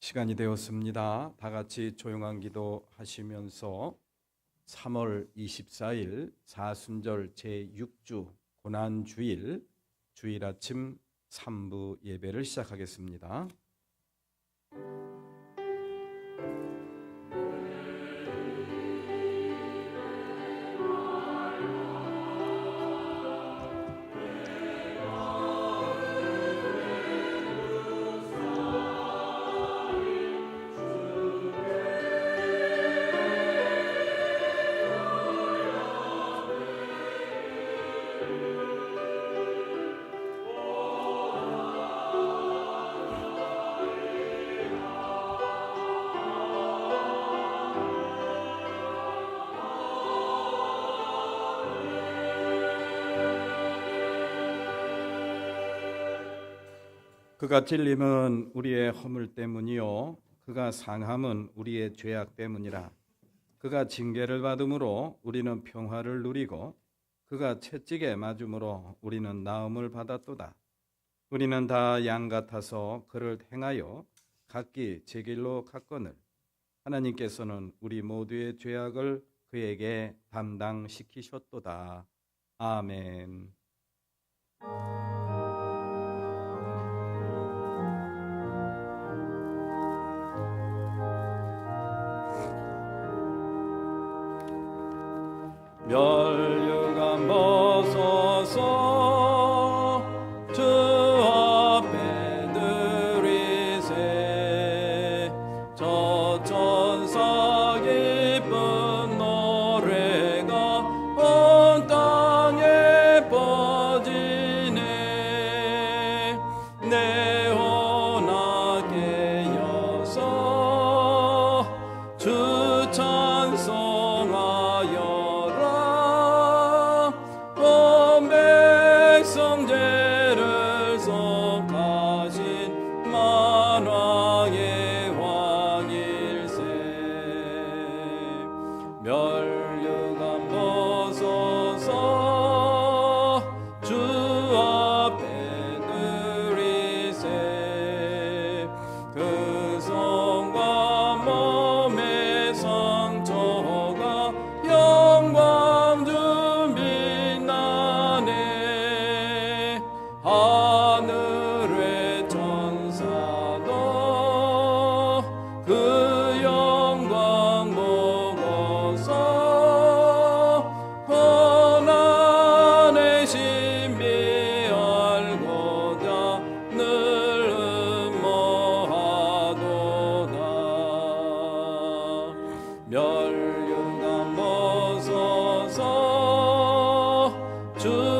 시간이 되었습니다. 다 같이 조용한 기도 하시면서 3월 24일 사순절 제6주 고난주일 주일 아침 3부 예배를 시작하겠습니다. 그가 찔림은 우리의 허물 때문이요 그가 상함은 우리의 죄악 때문이라. 그가 징계를 받음으로 우리는 평화를 누리고 그가 채찍에 맞음으로 우리는 나음을 받았도다. 우리는 다 양 같아서 그를 행하여 각기 제 길로 갔거늘 하나님께서는 우리 모두의 죄악을 그에게 담당시키셨도다. 아멘. 멸류관 벗어서 주 앞에 드리세. 저 천사 기쁜 노래가 온 땅에 퍼지네. 내 혼악 깨어서 주 찬송하여 죄를 속하신 만왕의 왕일세. 멸류관 벗어서 주 앞에 드리세. 그 손과 몸의 상처가 영광 주 빛나네. 하늘의 천사도 그 영광 보고서 고난의 신비 알고자 늘 음모하도다. 멸류관 벗어서 주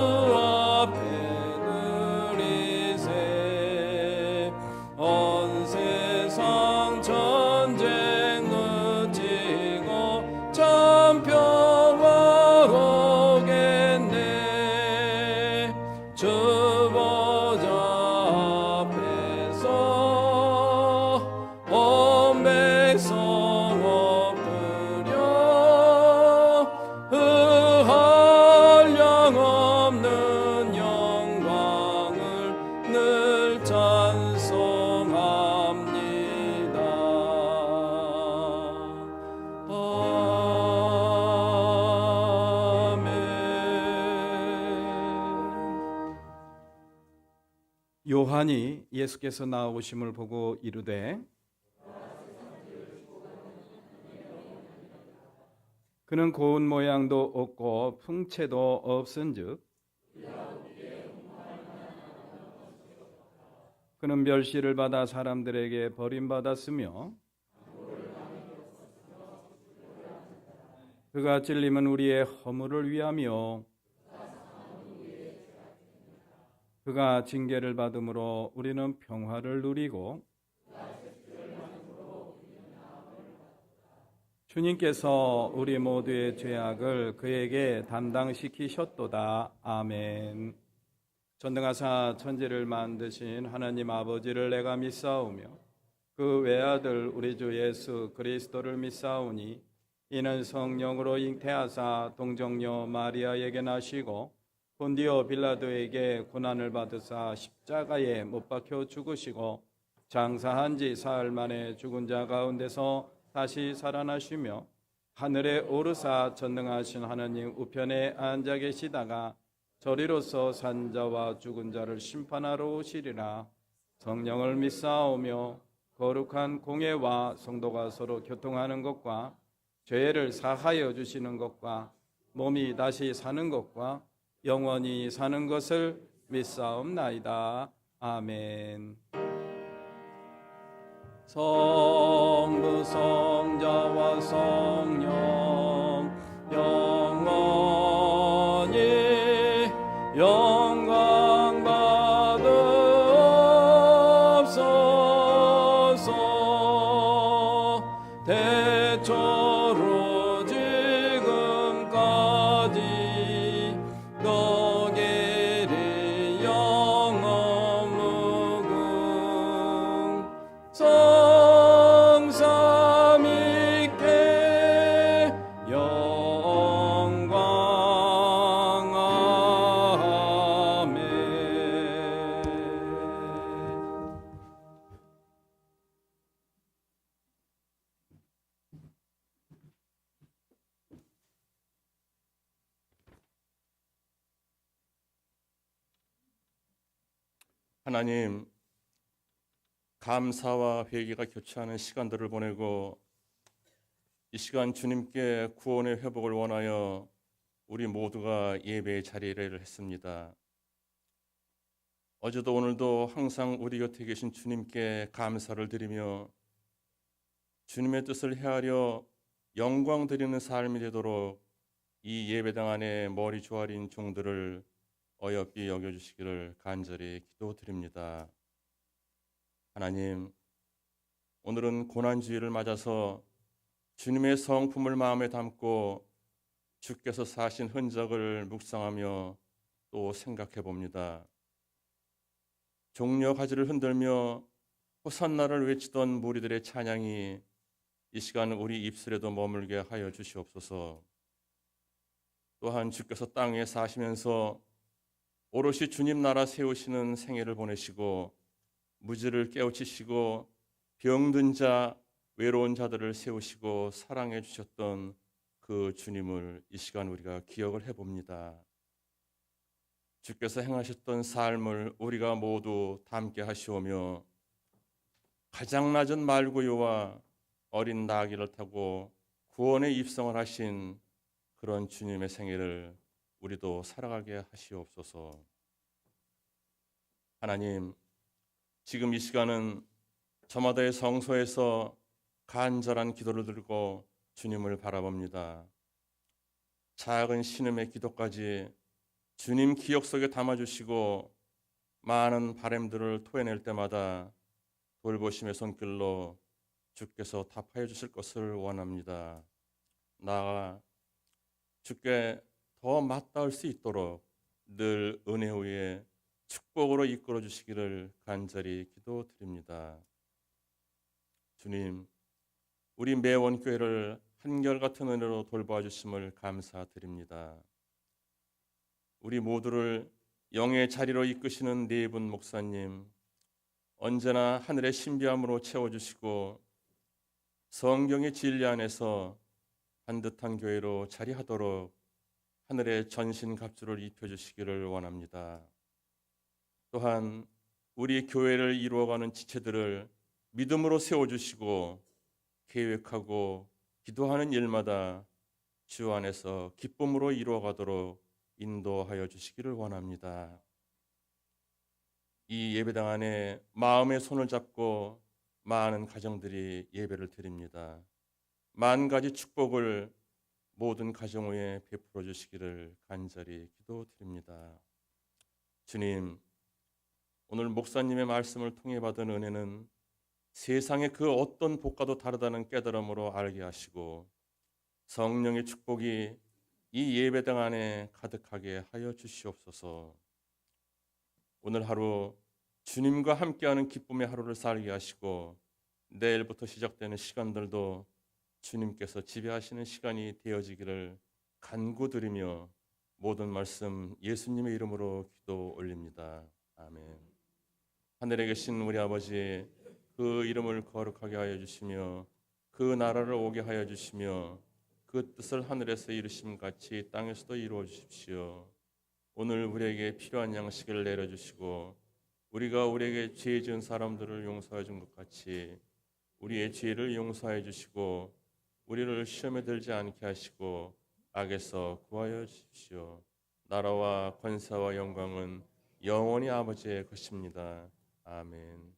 온 세상 전쟁 그치고 참 평화 오겠네. 주 보좌 앞에서 온 백성 엎드려 그 한량 없는 영광을 늘 찬송합니다. 아멘. 요한이 예수께서 나오심을 보고 이르되 그는 고운 모양도 없고 풍채도 없은즉 그는 멸시를 받아 사람들에게 버림받았으며 그가 찔림은 우리의 허물을 위하며 그가 징계를 받음으로 우리는 평화를 누리고 주님께서 우리 모두의 죄악을 그에게 담당시키셨도다. 아멘. 전능하사 천지를 만드신 하나님 아버지를 내가 믿사오며 그 외아들 우리 주 예수 그리스도를 믿사오니 이는 성령으로 잉태하사 동정녀 마리아에게 나시고 본디오 빌라도에게 고난을 받으사 십자가에 못 박혀 죽으시고 장사한 지 사흘 만에 죽은 자 가운데서 다시 살아나시며 하늘에 오르사 전능하신 하나님 우편에 앉아 계시다가 저리로서 산 자와 죽은 자를 심판하러 오시리라. 성령을 믿사오며 거룩한 공예와 성도가 서로 교통하는 것과 죄를 사하여 주시는 것과 몸이 다시 사는 것과 영원히 사는 것을 믿사옵나이다. 아멘. 성부 성자와 성령 영원히 영광 받으옵소서. 대초로 지금까지 너게리 영원 무궁 성삼위께 영광. 아멘. 하나님, 감사와 회개가 교차하는 시간들을 보내고 이 시간 주님께 구원의 회복을 원하여 우리 모두가 예배의 자리를 했습니다. 어제도 오늘도 항상 우리 곁에 계신 주님께 감사를 드리며 주님의 뜻을 헤아려 영광 드리는 삶이 되도록 이 예배당 안에 머리 조아린 종들을 어여삐 여겨주시기를 간절히 기도드립니다. 하나님, 오늘은 고난주일을 맞아서 주님의 성품을 마음에 담고 주께서 사신 흔적을 묵상하며 또 생각해 봅니다. 종려 가지를 흔들며 호산나를 외치던 무리들의 찬양이 이 시간 우리 입술에도 머물게 하여 주시옵소서. 또한 주께서 땅에 사시면서 오롯이 주님 나라 세우시는 생애를 보내시고 무지를 깨우치시고 병든 자, 외로운 자들을 세우시고 사랑해 주셨던 그 주님을 이 시간 우리가 기억을 해봅니다. 주께서 행하셨던 삶을 우리가 모두 담게 하시오며 가장 낮은 말구유와 어린 나귀를 타고 구원에 입성을 하신 그런 주님의 생애를 우리도 살아가게 하시옵소서. 하나님, 지금 이 시간은 저마다의 성소에서 간절한 기도를 들고 주님을 바라봅니다. 작은 신음의 기도까지 주님 기억 속에 담아주시고 많은 바람들을 토해낼 때마다 돌보심의 손길로 주께서 답하여 주실 것을 원합니다. 나아가 주께 더 맞닿을 수 있도록 늘 은혜 위에 축복으로 이끌어 주시기를 간절히 기도드립니다. 주님, 우리 매원교회를 한결같은 은혜로 돌봐 주심을 감사드립니다. 우리 모두를 영의 자리로 이끄시는 네 분 목사님, 언제나 하늘의 신비함으로 채워주시고 성경의 진리 안에서 반듯한 교회로 자리하도록 하늘의 전신갑주를 입혀주시기를 원합니다. 또한 우리 교회를 이루어가는 지체들을 믿음으로 세워주시고 계획하고 기도하는 일마다 주 안에서 기쁨으로 이루어가도록 인도하여 주시기를 원합니다. 이 예배당 안에 마음의 손을 잡고 많은 가정들이 예배를 드립니다. 만 가지 축복을 모든 가정 위에 베풀어 주시기를 간절히 기도드립니다. 주님, 오늘 목사님의 말씀을 통해 받은 은혜는 세상의 그 어떤 복과도 다르다는 깨달음으로 알게 하시고 성령의 축복이 이 예배당 안에 가득하게 하여 주시옵소서. 오늘 하루 주님과 함께하는 기쁨의 하루를 살게 하시고 내일부터 시작되는 시간들도 주님께서 지배하시는 시간이 되어지기를 간구드리며 모든 말씀 예수님의 이름으로 기도 올립니다. 아멘. 하늘에 계신 우리 아버지, 그 이름을 거룩하게 하여 주시며 그 나라를 오게 하여 주시며 그 뜻을 하늘에서 이루심 같이 땅에서도 이루어 주십시오. 오늘 우리에게 필요한 양식을 내려 주시고 우리가 우리에게 죄 지은 사람들을 용서해 준 것 같이 우리의 죄를 용서해 주시고 우리를 시험에 들지 않게 하시고 악에서 구하여 주십시오. 나라와 권세와 영광은 영원히 아버지의 것입니다. 아멘.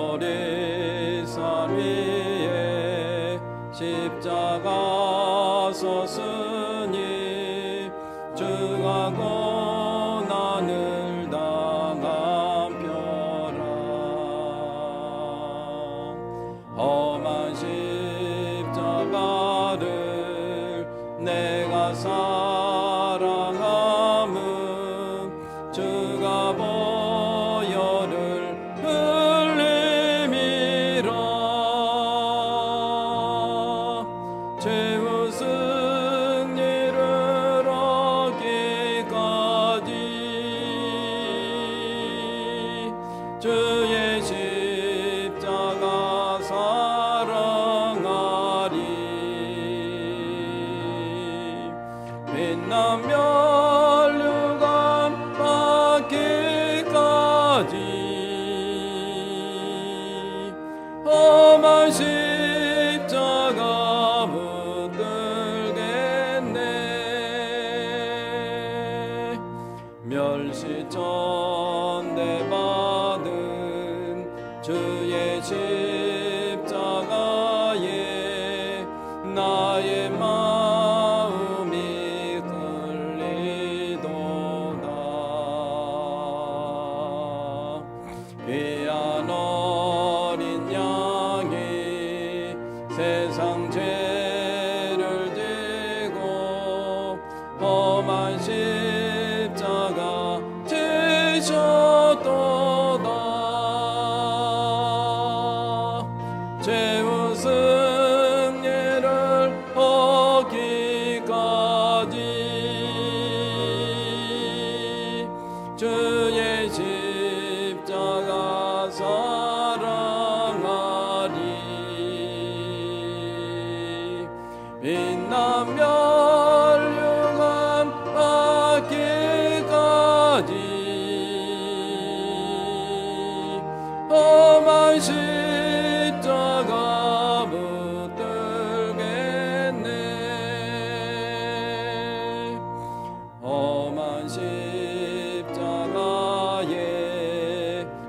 알보리산 위에 십자가 섰으니 주가 고난을 당한 펴라. 험한 십자가를 내가 사랑함은 주가 보혈을 흘림이라. 최후 승리를 얻기까지 주의 십자가 사랑하리. 빛난 멸류관 받기까지 험한 십자가 붙들겠네. 멸시천대받은 주의 십자가에 나의 마음이 끌리도다. 귀한 어린 양이 세상 죄를 지고 험한 십자가 지셨도다. 최후 승리를 얻기까지 주의 십자가 사랑하리. 빛난 멸류관 받기까지 험한 십자가 붙들겠네. 험한 십자가에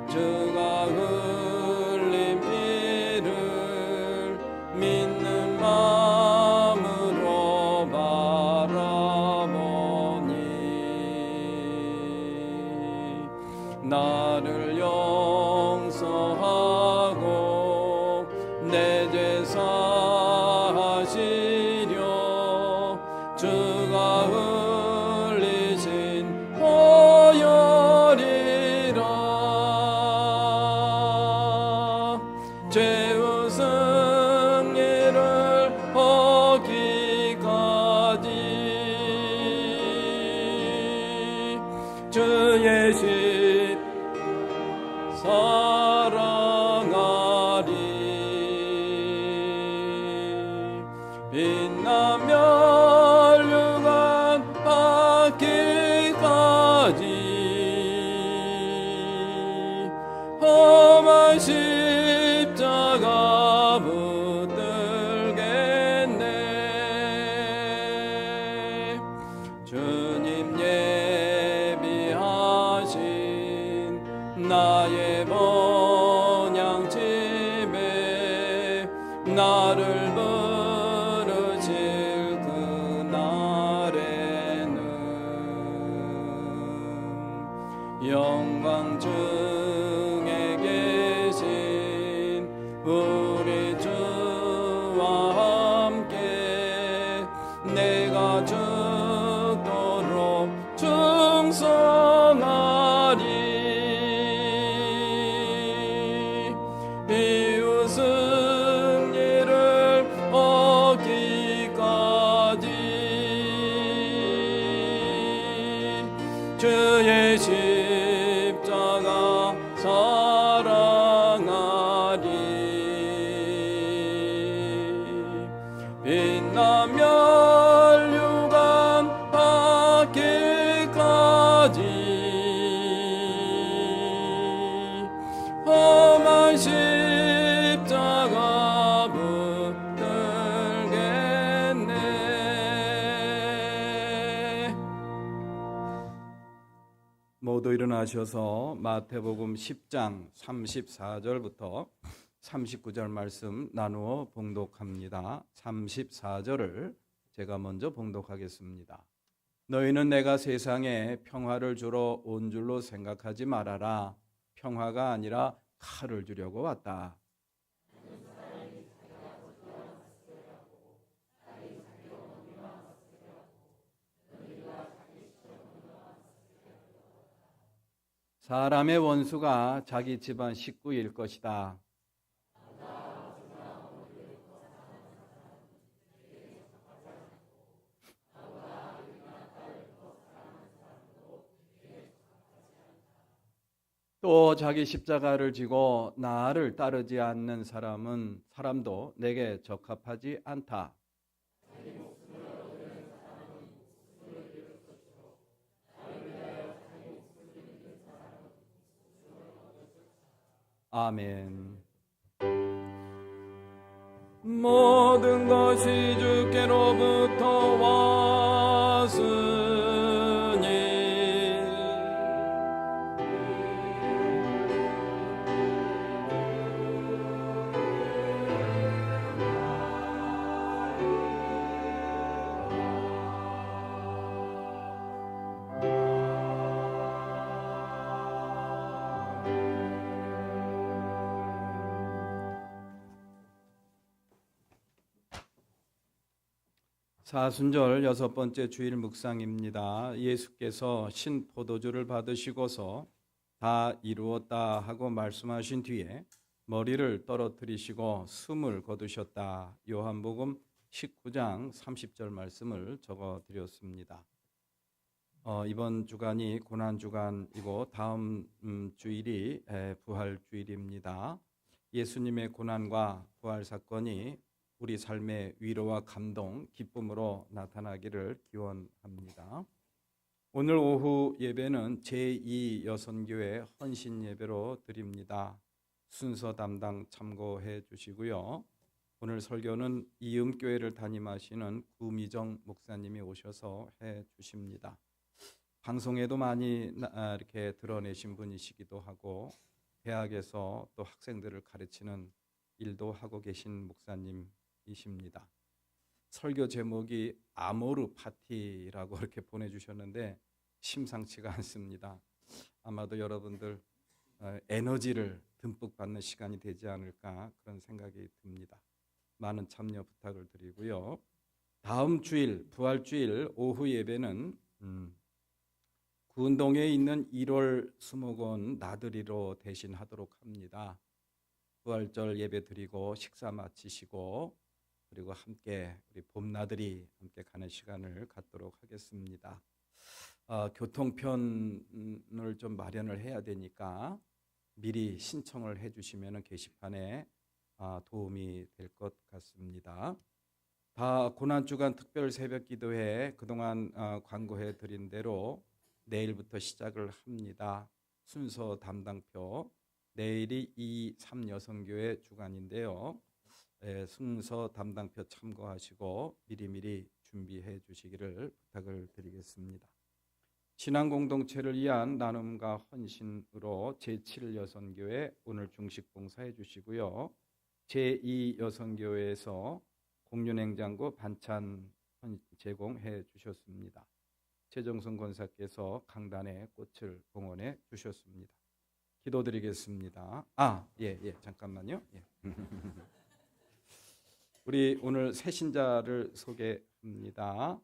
주가 흘린 피를 믿는 마음으로 바라보니 나를 용서하고 내 죄 사하시려 주가 흘리신 보혈이라. 최후 승리를 얻기까지 주의 십 사랑하리. 빛난 멸류관 받기까지 험한 십자가 나를 부르실 그날에는 영광 중에 계신 우리 주와 함께 내가 죽도록 충성하리. 이웃 승리를 얻기까지 주의 십자가 사랑하리. 빛나며 멸류관 받기까지 험한 십자가 붙들겠네. 모두 일어나셔서 마태복음 10장 34절부터 39절 말씀 나누어 봉독합니다. 34절을 제가 먼저 봉독하겠습니다. 너희는 내가 세상에 평화를 주러 온 줄로 생각하지 말아라. 평화가 아니라 칼을 주려고 왔다. 사람의 원수가 자기 집안 식구일 것이다. 또 자기 십자가를 지고 나를 따르지 않는 사람도 내게 적합하지 않다. 아멘. 모든 것이 주께로부터 왔으니 사순절 6번째 주일 묵상입니다. 예수께서 신포도주를 받으시고서 다 이루었다 하고 말씀하신 뒤에 머리를 떨어뜨리시고 숨을 거두셨다. 요한복음 19장 30절 말씀을 적어드렸습니다. 이번 주간이 고난주간이고 다음 주일이 부활주일입니다. 예수님의 고난과 부활 사건이 우리 삶의 위로와 감동, 기쁨으로 나타나기를 기원합니다. 오늘 오후 예배는 제2여선교회 헌신 예배로 드립니다. 순서 담당 참고해 주시고요. 오늘 설교는 이음교회를 담임하시는 구미정 목사님이 오셔서 해 주십니다. 방송에도 많이 이렇게 드러내신 분이시기도 하고 대학에서 또 학생들을 가르치는 일도 하고 계신 목사님이십니다. 설교 제목이 아모르 파티라고 이렇게 보내주셨는데 심상치가 않습니다. 아마도 여러분들 에너지를 듬뿍 받는 시간이 되지 않을까 그런 생각이 듭니다. 많은 참여 부탁을 드리고요. 다음 주일 부활주일 오후 예배는 구운동에 있는 1월 수목원 나들이로 대신하도록 합니다. 부활절 예배 드리고 식사 마치시고 그리고 함께 우리 봄나들이 함께 가는 시간을 갖도록 하겠습니다. 교통편을 좀 마련을 해야 되니까 미리 신청을 해주시면 게시판에 도움이 될 것 같습니다. 다 고난주간 특별 새벽기도회 그동안 광고해 드린 대로 내일부터 시작을 합니다. 순서 담당표 내일이 2.3여성교회 주간인데요. 순서 담당표 참고하시고 미리미리 준비해 주시기를 부탁을 드리겠습니다. 신앙공동체를 위한 나눔과 헌신으로 제7여선교회 오늘 중식 봉사해 주시고요. 제2여성교회에서 공유냉장고 반찬 제공해 주셨습니다. 최정선 권사께서 강단에 꽃을 봉헌해 주셨습니다. 기도드리겠습니다. 잠깐만요. 우리 오늘 새 신자를 소개합니다.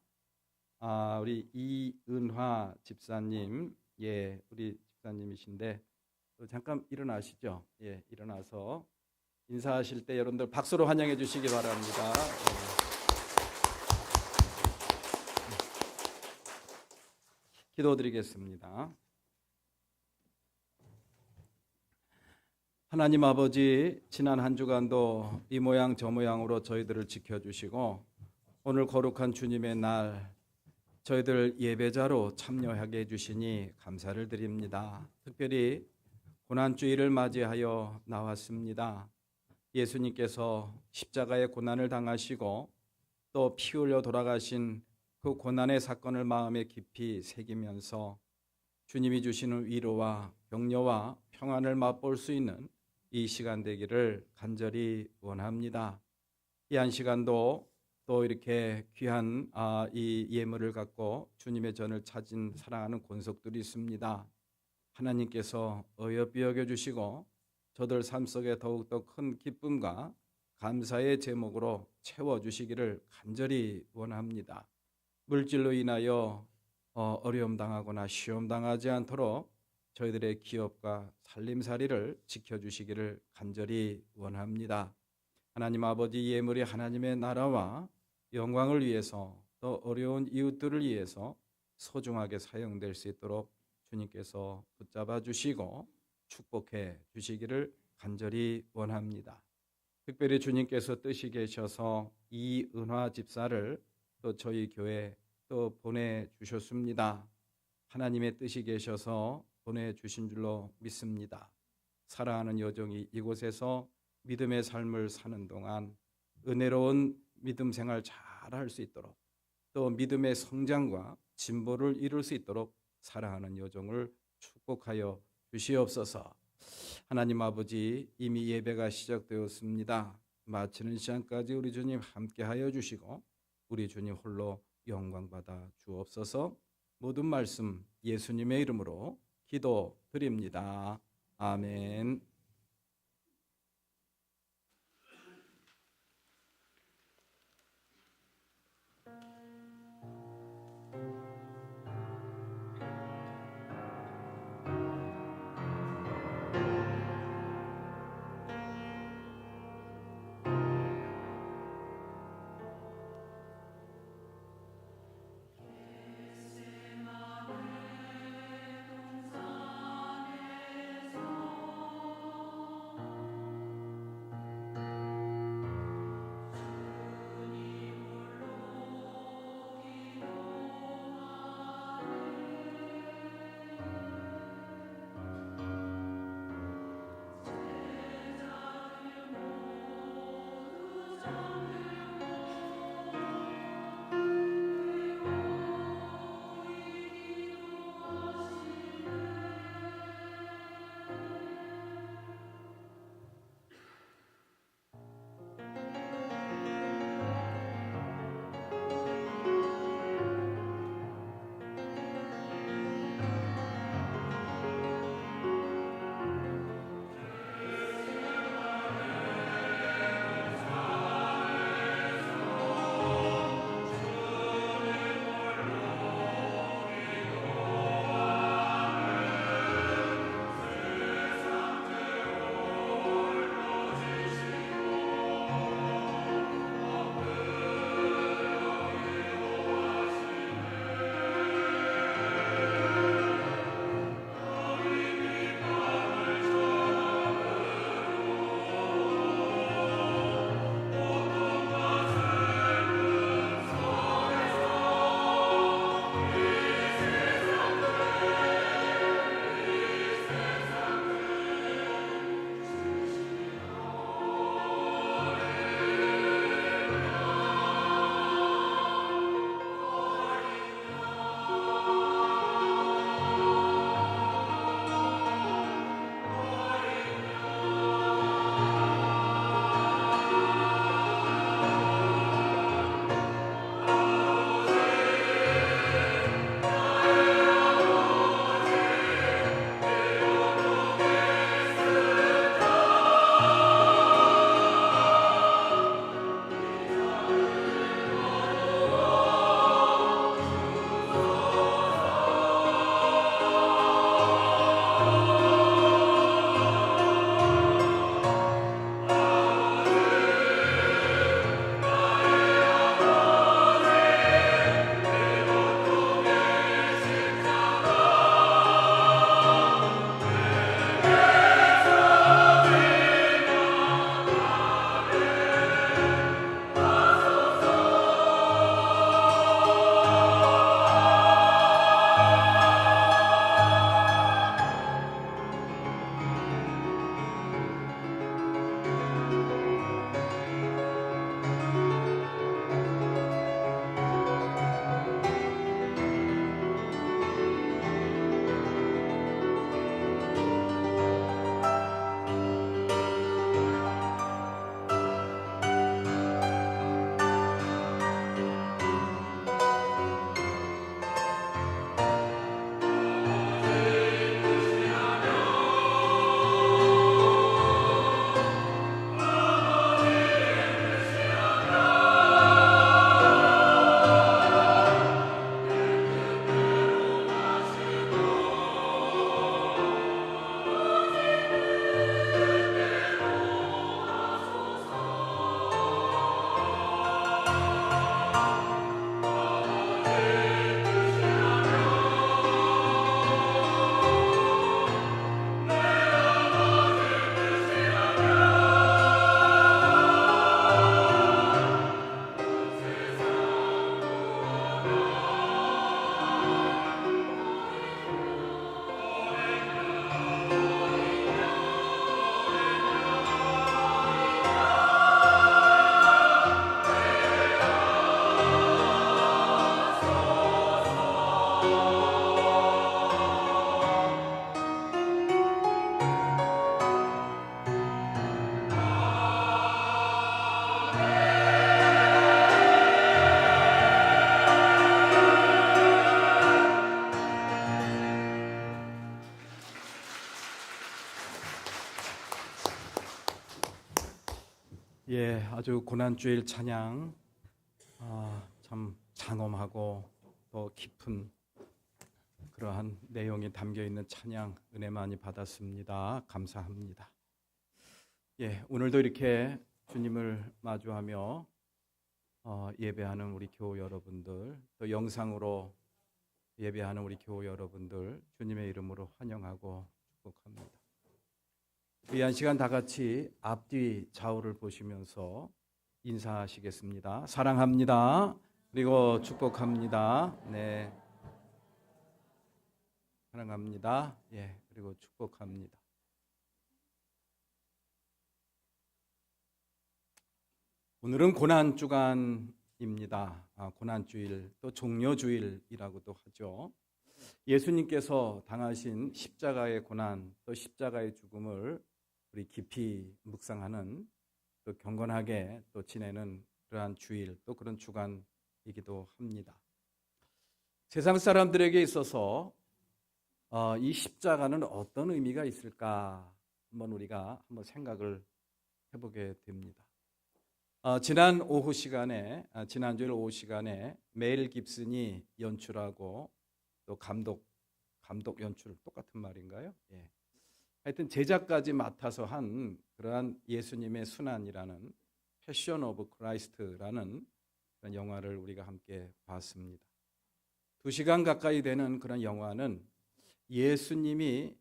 우리 이은화 집사님, 우리 집사님이신데 잠깐 일어나시죠. 일어나서 인사하실 때 여러분들 박수로 환영해 주시기 바랍니다. 기도드리겠습니다. 하나님 아버지, 지난 한 주간도 이 모양 저 모양으로 저희들을 지켜주시고 오늘 거룩한 주님의 날 저희들 예배자로 참여하게 해주시니 감사를 드립니다. 특별히 고난주일을 맞이하여 나왔습니다. 예수님께서 십자가의 고난을 당하시고 또 피 흘려 돌아가신 그 고난의 사건을 마음에 깊이 새기면서 주님이 주시는 위로와 격려와 평안을 맛볼 수 있는 이 시간 되기를 간절히 원합니다. 이 한 시간도 또 이렇게 귀한 이 예물을 갖고 주님의 전을 찾은 사랑하는 권속들이 있습니다. 하나님께서 어여삐 여겨주시고 저들 삶 속에 더욱더 큰 기쁨과 감사의 제목으로 채워주시기를 간절히 원합니다. 물질로 인하여 어려움 당하거나 시험 당하지 않도록 저희들의 기업과 살림살이를 지켜주시기를 간절히 원합니다. 하나님 아버지, 예물이 하나님의 나라와 영광을 위해서 또 어려운 이웃들을 위해서 소중하게 사용될 수 있도록 주님께서 붙잡아 주시고 축복해 주시기를 간절히 원합니다. 특별히 주님께서 뜻이 계셔서 이은화 집사를 또 저희 교회 또 보내주셨습니다. 하나님의 뜻이 계셔서 보내주신 줄로 믿습니다. 사랑하는 여정이 이곳에서 믿음의 삶을 사는 동안 은혜로운 믿음 생활 잘 할 수 있도록 또 믿음의 성장과 진보를 이룰 수 있도록 사랑하는 여정을 축복하여 주시옵소서. 하나님 아버지, 이미 예배가 시작되었습니다. 마치는 시간까지 우리 주님 함께하여 주시고 우리 주님 홀로 영광 받아 주옵소서. 모든 말씀 예수님의 이름으로 기도드립니다. 아멘. 예, 아주 고난주일 찬양, 참 장엄하고 또 깊은 그러한 내용이 담겨 있는 찬양 은혜 많이 받았습니다. 감사합니다. 예, 오늘도 이렇게 주님을 마주하며 예배하는 우리 교우 여러분들, 또 영상으로 예배하는 우리 교우 여러분들 주님의 이름으로 환영하고 축복합니다. 귀한 시간 다 같이 앞뒤 좌우를 보시면서 인사하시겠습니다. 사랑합니다. 그리고 축복합니다. 네, 사랑합니다. 예, 그리고 축복합니다. 오늘은 고난주간입니다. 고난주일, 또 종려주일이라고도 하죠. 예수님께서 당하신 십자가의 고난, 또 십자가의 죽음을 우리 깊이 묵상하는, 또 경건하게 또 지내는 그러한 주일, 또 그런 주간이기도 합니다. 세상 사람들에게 있어서 이 십자가는 어떤 의미가 있을까 우리가 한번 생각을 해보게 됩니다. 지난주일 오후 시간에 멜 깁슨이 연출하고 또 감독 연출 똑같은 말인가요? 예. 하여튼 제작까지 맡아서 한 그러한 예수님의 순환이라는 패션 오브 크라이스트라는 그런 영화를 우리가 함께 봤습니다. 2시간 가까이 되는 그런 영화는 예수님이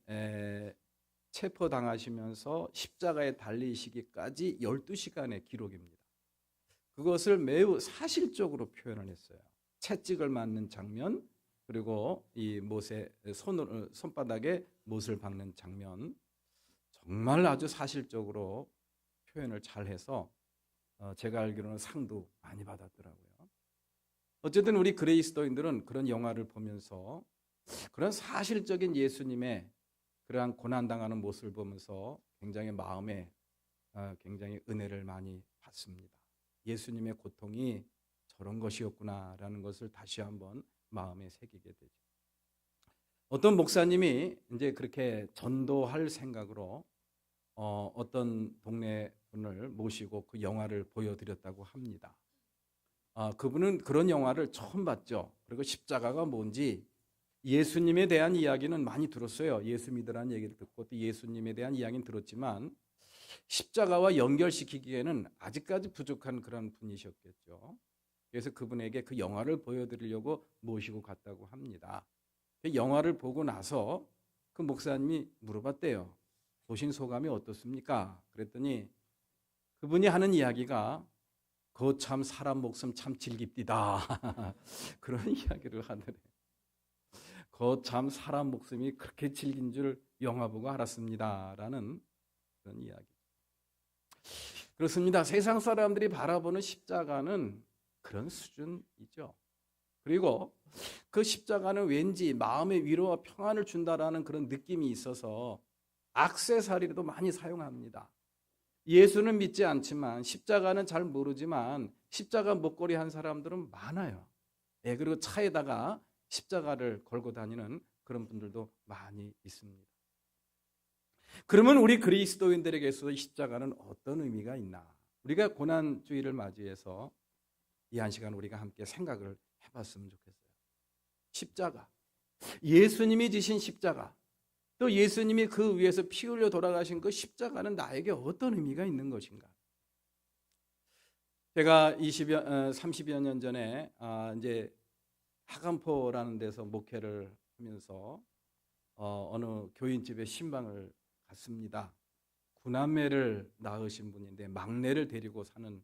체포당하시면서 십자가에 달리시기까지 12시간의 기록입니다. 그것을 매우 사실적으로 표현을 했어요. 채찍을 맞는 장면, 그리고 이 손바닥에 못을 박는 장면, 정말 아주 사실적으로 표현을 잘해서 제가 알기로는 상도 많이 받았더라고요. 어쨌든 우리 그리스도인들은 그런 영화를 보면서 그런 사실적인 예수님의 그러한 고난당하는 모습을 보면서 굉장히 마음에 굉장히 은혜를 많이 받습니다. 예수님의 고통이 저런 것이었구나라는 것을 다시 한번 마음에 새기게 되죠. 어떤 목사님이 이제 그렇게 전도할 생각으로 어떤 동네 분을 모시고 그 영화를 보여드렸다고 합니다. 그분은 그런 영화를 처음 봤죠. 그리고 십자가가 뭔지 예수님에 대한 이야기는 많이 들었어요. 예수 믿으라는 얘기를 듣고 또 예수님에 대한 이야기는 들었지만 십자가와 연결시키기에는 아직까지 부족한 그런 분이셨겠죠. 그래서 그분에게 그 영화를 보여드리려고 모시고 갔다고 합니다. 그 영화를 보고 나서 그 목사님이 물어봤대요. 보신 소감이 어떻습니까? 그랬더니 그분이 하는 이야기가 그 참 사람 목숨 참 질깁디다. 그런 이야기를 하더래요. 그 참 사람 목숨이 그렇게 질긴 줄 영화 보고 알았습니다. 라는 그런 이야기. 그렇습니다. 세상 사람들이 바라보는 십자가는 그런 수준이죠. 그리고 그 십자가는 왠지 마음의 위로와 평안을 준다라는 그런 느낌이 있어서 액세서리로도 많이 사용합니다. 예수는 믿지 않지만 십자가는 잘 모르지만 십자가 목걸이 한 사람들은 많아요. 예, 그리고 차에다가 십자가를 걸고 다니는 그런 분들도 많이 있습니다. 그러면 우리 그리스도인들에게서 십자가는 어떤 의미가 있나? 우리가 고난주일을 맞이해서 이 한 시간 우리가 함께 생각을 해봤으면 좋겠어요. 십자가, 예수님이 지신 십자가, 또 예수님이 그 위에서 피 흘려 돌아가신 그 십자가는 나에게 어떤 의미가 있는 것인가? 제가 30여 년 전에 이제 하간포라는 데서 목회를 하면서 어느 교인집에 신방을 갔습니다. 구남매를 낳으신 분인데 막내를 데리고 사는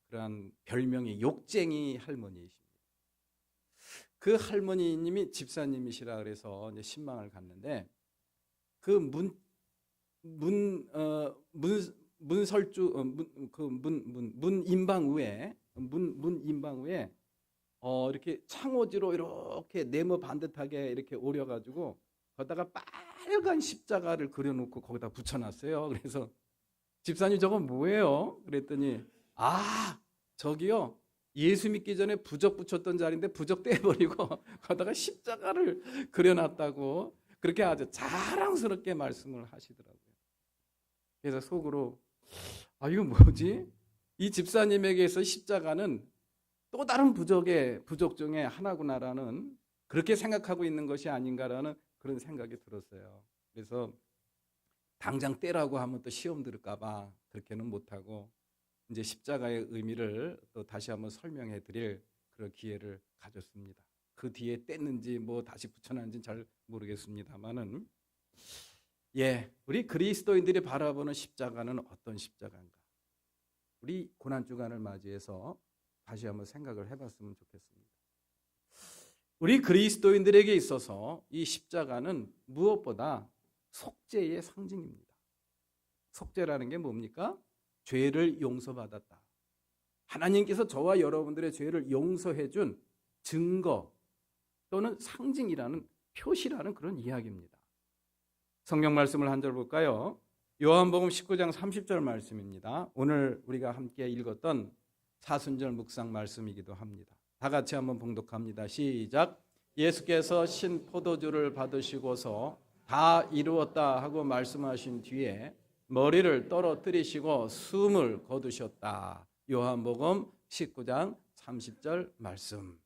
그러한 별명이 욕쟁이 할머니이십니다. 그 할머니님이 집사님이시라 그래서 이제 신방을 갔는데 그 문 인방 위에 이렇게 창호지로 이렇게 네모 반듯하게 이렇게 오려가지고 거기다가 빨간 십자가를 그려놓고 거기다 붙여놨어요. 그래서 집사님 저건 뭐예요? 그랬더니 저기요 예수 믿기 전에 부적 붙였던 자리인데 부적 떼버리고 거기다가 십자가를 그려놨다고 그렇게 아주 자랑스럽게 말씀을 하시더라고요. 그래서 속으로 이거 뭐지? 이 집사님에게서 십자가는 또 다른 부족 중에 하나구나라는, 그렇게 생각하고 있는 것이 아닌가라는 그런 생각이 들었어요. 그래서 당장 떼라고 하면 또 시험 들을까 봐 그렇게는 못하고 이제 십자가의 의미를 또 다시 한번 설명해 드릴 그런 기회를 가졌습니다. 그 뒤에 뗐는지 뭐 다시 붙여놨는지 잘 모르겠습니다만은, 우리 그리스도인들이 바라보는 십자가는 어떤 십자가인가? 우리 고난주간을 맞이해서 다시 한번 생각을 해봤으면 좋겠습니다. 우리 그리스도인들에게 있어서 이 십자가는 무엇보다 속죄의 상징입니다. 속죄라는 게 뭡니까? 죄를 용서받았다. 하나님께서 저와 여러분들의 죄를 용서해 준 증거 또는 상징이라는, 표시라는 그런 이야기입니다. 성경 말씀을 한 절 볼까요? 요한복음 19장 30절 말씀입니다. 오늘 우리가 함께 읽었던 사순절 묵상 말씀이기도 합니다. 다 같이 한번 봉독합니다. 시작. 예수께서 신 포도주를 받으시고서 다 이루었다 하고 말씀하신 뒤에 머리를 떨어뜨리시고 숨을 거두셨다. 요한복음 19장 30절 말씀.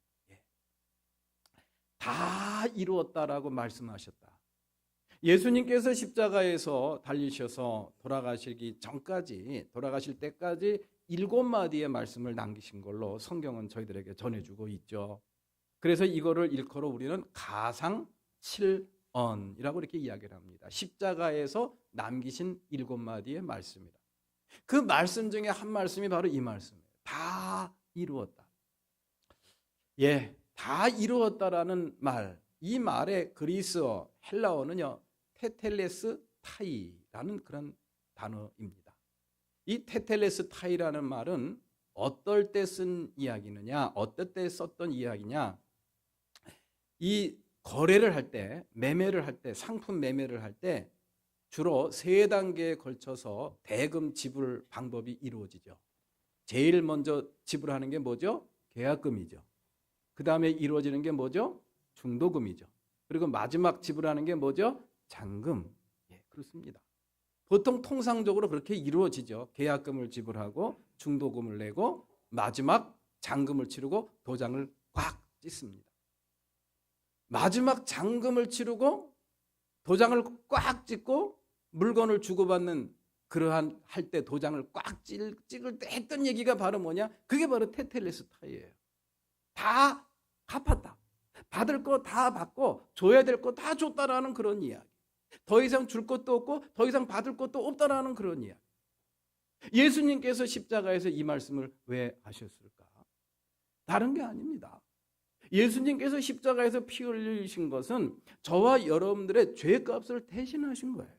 다 이루었다라고 말씀하셨다. 예수님께서 십자가에서 달리셔서 돌아가시기 전까지, 돌아가실 때까지 7마디의 말씀을 남기신 걸로 성경은 저희들에게 전해주고 있죠. 그래서 이거를 일컬어 우리는 가상칠언이라고 이렇게 이야기를 합니다. 십자가에서 남기신 7마디의 말씀이다. 그 말씀 중에 한 말씀이 바로 이 말씀이에요. 다 이루었다. 다 이루었다라는 말, 이 말의 그리스어 헬라어는요, 테텔레스 타이라는 그런 단어입니다. 이 테텔레스 타이라는 말은 어떨 때 쓴 이야기느냐, 어떨 때 썼던 이야기냐, 이 거래를 할 때, 매매를 할 때, 상품 매매를 할 때 주로 3단계에 걸쳐서 대금 지불 방법이 이루어지죠. 제일 먼저 지불하는 게 뭐죠? 계약금이죠. 그 다음에 이루어지는 게 뭐죠? 중도금이죠. 그리고 마지막 지불하는 게 뭐죠? 잔금. 그렇습니다. 보통 통상적으로 그렇게 이루어지죠. 계약금을 지불하고 중도금을 내고 마지막 잔금을 치르고 도장을 꽉 찍습니다. 마지막 잔금을 치르고 도장을 꽉 찍고 물건을 주고받는 그러한 할 때 도장을 꽉 찍을 때 했던 얘기가 바로 뭐냐? 그게 바로 테텔레스타이예요. 다 갚았다. 받을 거 다 받고 줘야 될 거 다 줬다라는 그런 이야기. 더 이상 줄 것도 없고 더 이상 받을 것도 없다라는 그런 이야기. 예수님께서 십자가에서 이 말씀을 왜 하셨을까? 다른 게 아닙니다. 예수님께서 십자가에서 피 흘리신 것은 저와 여러분들의 죄값을 대신하신 거예요.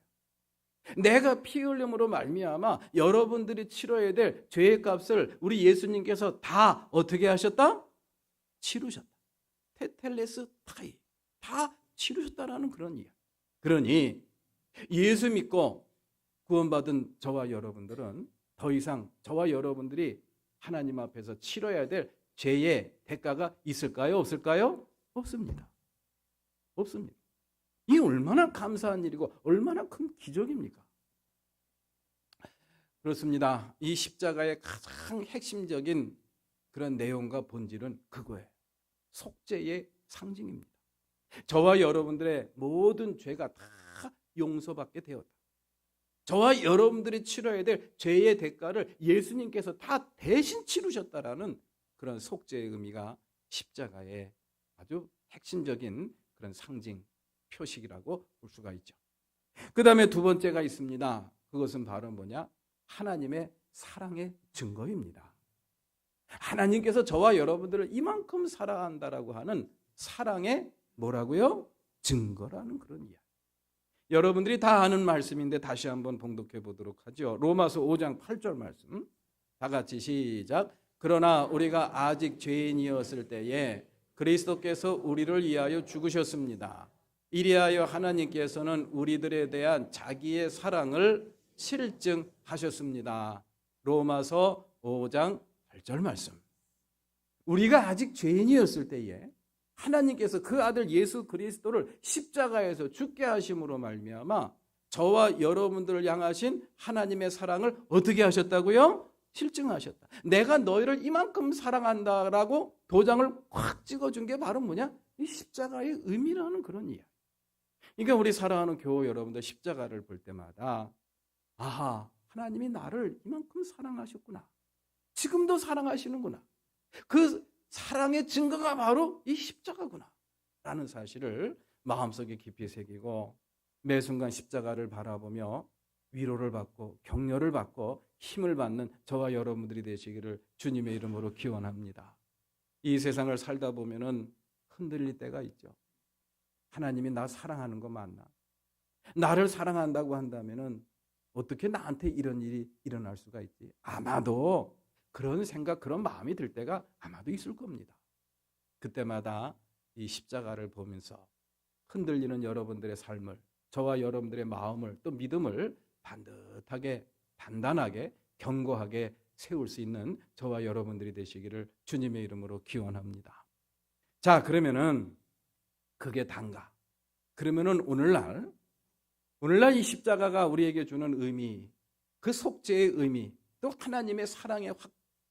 내가 피 흘림으로 말미암아 여러분들이 치러야 될 죄의 값을 우리 예수님께서 다 어떻게 하셨다? 치르셨다. 테텔레스 타이. 다 치르셨다라는 그런 이야기. 그러니 예수 믿고 구원받은 저와 여러분들은 더 이상 저와 여러분들이 하나님 앞에서 치러야 될 죄의 대가가 있을까요? 없을까요? 없습니다. 없습니다. 이 얼마나 감사한 일이고 얼마나 큰 기적입니까? 그렇습니다. 이 십자가의 가장 핵심적인 그런 내용과 본질은 그거예요. 속죄의 상징입니다. 저와 여러분들의 모든 죄가 다 용서받게 되었다. 저와 여러분들이 치러야 될 죄의 대가를 예수님께서 다 대신 치르셨다라는 그런 속죄의 의미가 십자가의 아주 핵심적인 그런 상징, 표식이라고 볼 수가 있죠. 그 다음에 두 번째가 있습니다. 그것은 바로 뭐냐? 하나님의 사랑의 증거입니다. 하나님께서 저와 여러분들을 이만큼 사랑한다라고 하는 사랑의 뭐라고요? 증거라는 그런 이야기. 여러분들이 다 아는 말씀인데 다시 한번 봉독해 보도록 하죠. 로마서 5장 8절 말씀. 다 같이 시작. 그러나 우리가 아직 죄인이었을 때에 그리스도께서 우리를 위하여 죽으셨습니다. 이리하여 하나님께서는 우리들에 대한 자기의 사랑을 실증하셨습니다. 로마서 5장 8절 말씀. 우리가 아직 죄인이었을 때에 하나님께서 그 아들 예수 그리스도를 십자가에서 죽게 하심으로 말미암아 저와 여러분들을 향하신 하나님의 사랑을 어떻게 하셨다고요? 실증하셨다. 내가 너희를 이만큼 사랑한다라고 도장을 확 찍어준 게 바로 뭐냐? 이 십자가의 의미라는 그런 이야기. 그러니까 우리 사랑하는 교우 여러분들 십자가를 볼 때마다 아하, 하나님이 나를 이만큼 사랑하셨구나. 지금도 사랑하시는구나. 그 사랑의 증거가 바로 이 십자가구나 라는 사실을 마음속에 깊이 새기고 매 순간 십자가를 바라보며 위로를 받고 격려를 받고 힘을 받는 저와 여러분들이 되시기를 주님의 이름으로 기원합니다. 이 세상을 살다 보면은 흔들릴 때가 있죠. 하나님이 나 사랑하는 거 맞나? 나를 사랑한다고 한다면은 어떻게 나한테 이런 일이 일어날 수가 있지? 아마도 그런 생각, 그런 마음이 들 때가 아마도 있을 겁니다. 그때마다 이 십자가를 보면서 흔들리는 여러분들의 삶을, 저와 여러분들의 마음을 또 믿음을 반듯하게, 단단하게, 견고하게 세울 수 있는 저와 여러분들이 되시기를 주님의 이름으로 기원합니다. 자, 그러면은 그게 단가. 그러면은 오늘날 이 십자가가 우리에게 주는 의미, 그 속죄의 의미, 또 하나님의 사랑의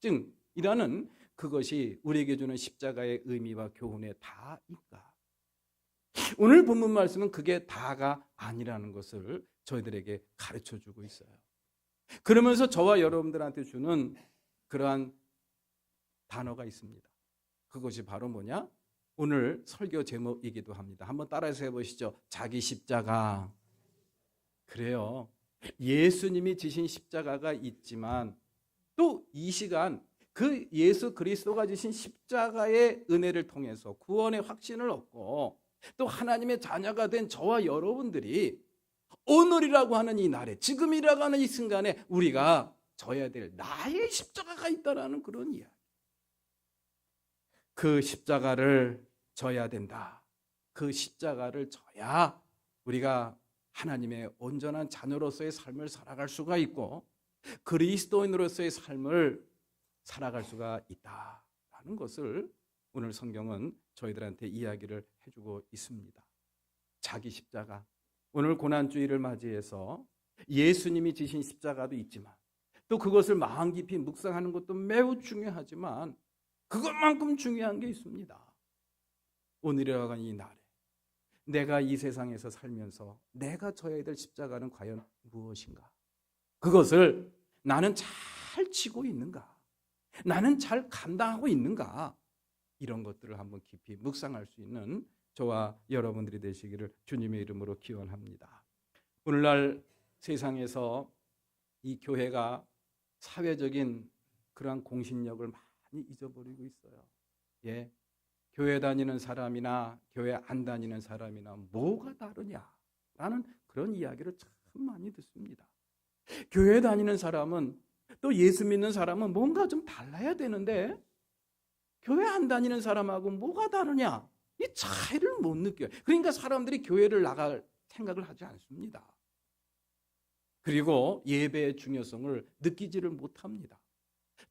확증이라는 그것이 우리에게 주는 십자가의 의미와 교훈에 다인가? 오늘 본문 말씀은 그게 다가 아니라는 것을 저희들에게 가르쳐주고 있어요. 그러면서 저와 여러분들한테 주는 그러한 단어가 있습니다. 그것이 바로 뭐냐? 오늘 설교 제목이기도 합니다. 한번 따라서 해보시죠. 자기 십자가. 그래요. 예수님이 지신 십자가가 있지만 또 이 시간 그 예수 그리스도가 지신 십자가의 은혜를 통해서 구원의 확신을 얻고 또 하나님의 자녀가 된 저와 여러분들이 오늘이라고 하는 이 날에, 지금이라고 하는 이 순간에 우리가 져야 될 나의 십자가가 있다라는 그런 이야기. 그 십자가를 져야 된다. 그 십자가를 져야 우리가 하나님의 온전한 자녀로서의 삶을 살아갈 수가 있고 그리스도인으로서의 삶을 살아갈 수가 있다라는 것을 오늘 성경은 저희들한테 이야기를 해주고 있습니다. 자기 십자가. 오늘 고난주의를 맞이해서 예수님이 지신 십자가도 있지만 또 그것을 마음 깊이 묵상하는 것도 매우 중요하지만 그것만큼 중요한 게 있습니다. 오늘이라고 하는 이 날에 내가 이 세상에서 살면서 내가 져야 될 십자가는 과연 무엇인가? 그것을 나는 잘 지고 있는가? 나는 잘 감당하고 있는가? 이런 것들을 한번 깊이 묵상할 수 있는 저와 여러분들이 되시기를 주님의 이름으로 기원합니다. 오늘날 세상에서 이 교회가 사회적인 그러한 공신력을 많이 잊어버리고 있어요. 예, 교회 다니는 사람이나 교회 안 다니는 사람이나 뭐가 다르냐라는 그런 이야기를 참 많이 듣습니다. 교회 다니는 사람은 또 예수 믿는 사람은 뭔가 좀 달라야 되는데 교회 안 다니는 사람하고 뭐가 다르냐? 이 차이를 못 느껴요. 그러니까 사람들이 교회를 나갈 생각을 하지 않습니다. 그리고 예배의 중요성을 느끼지를 못합니다.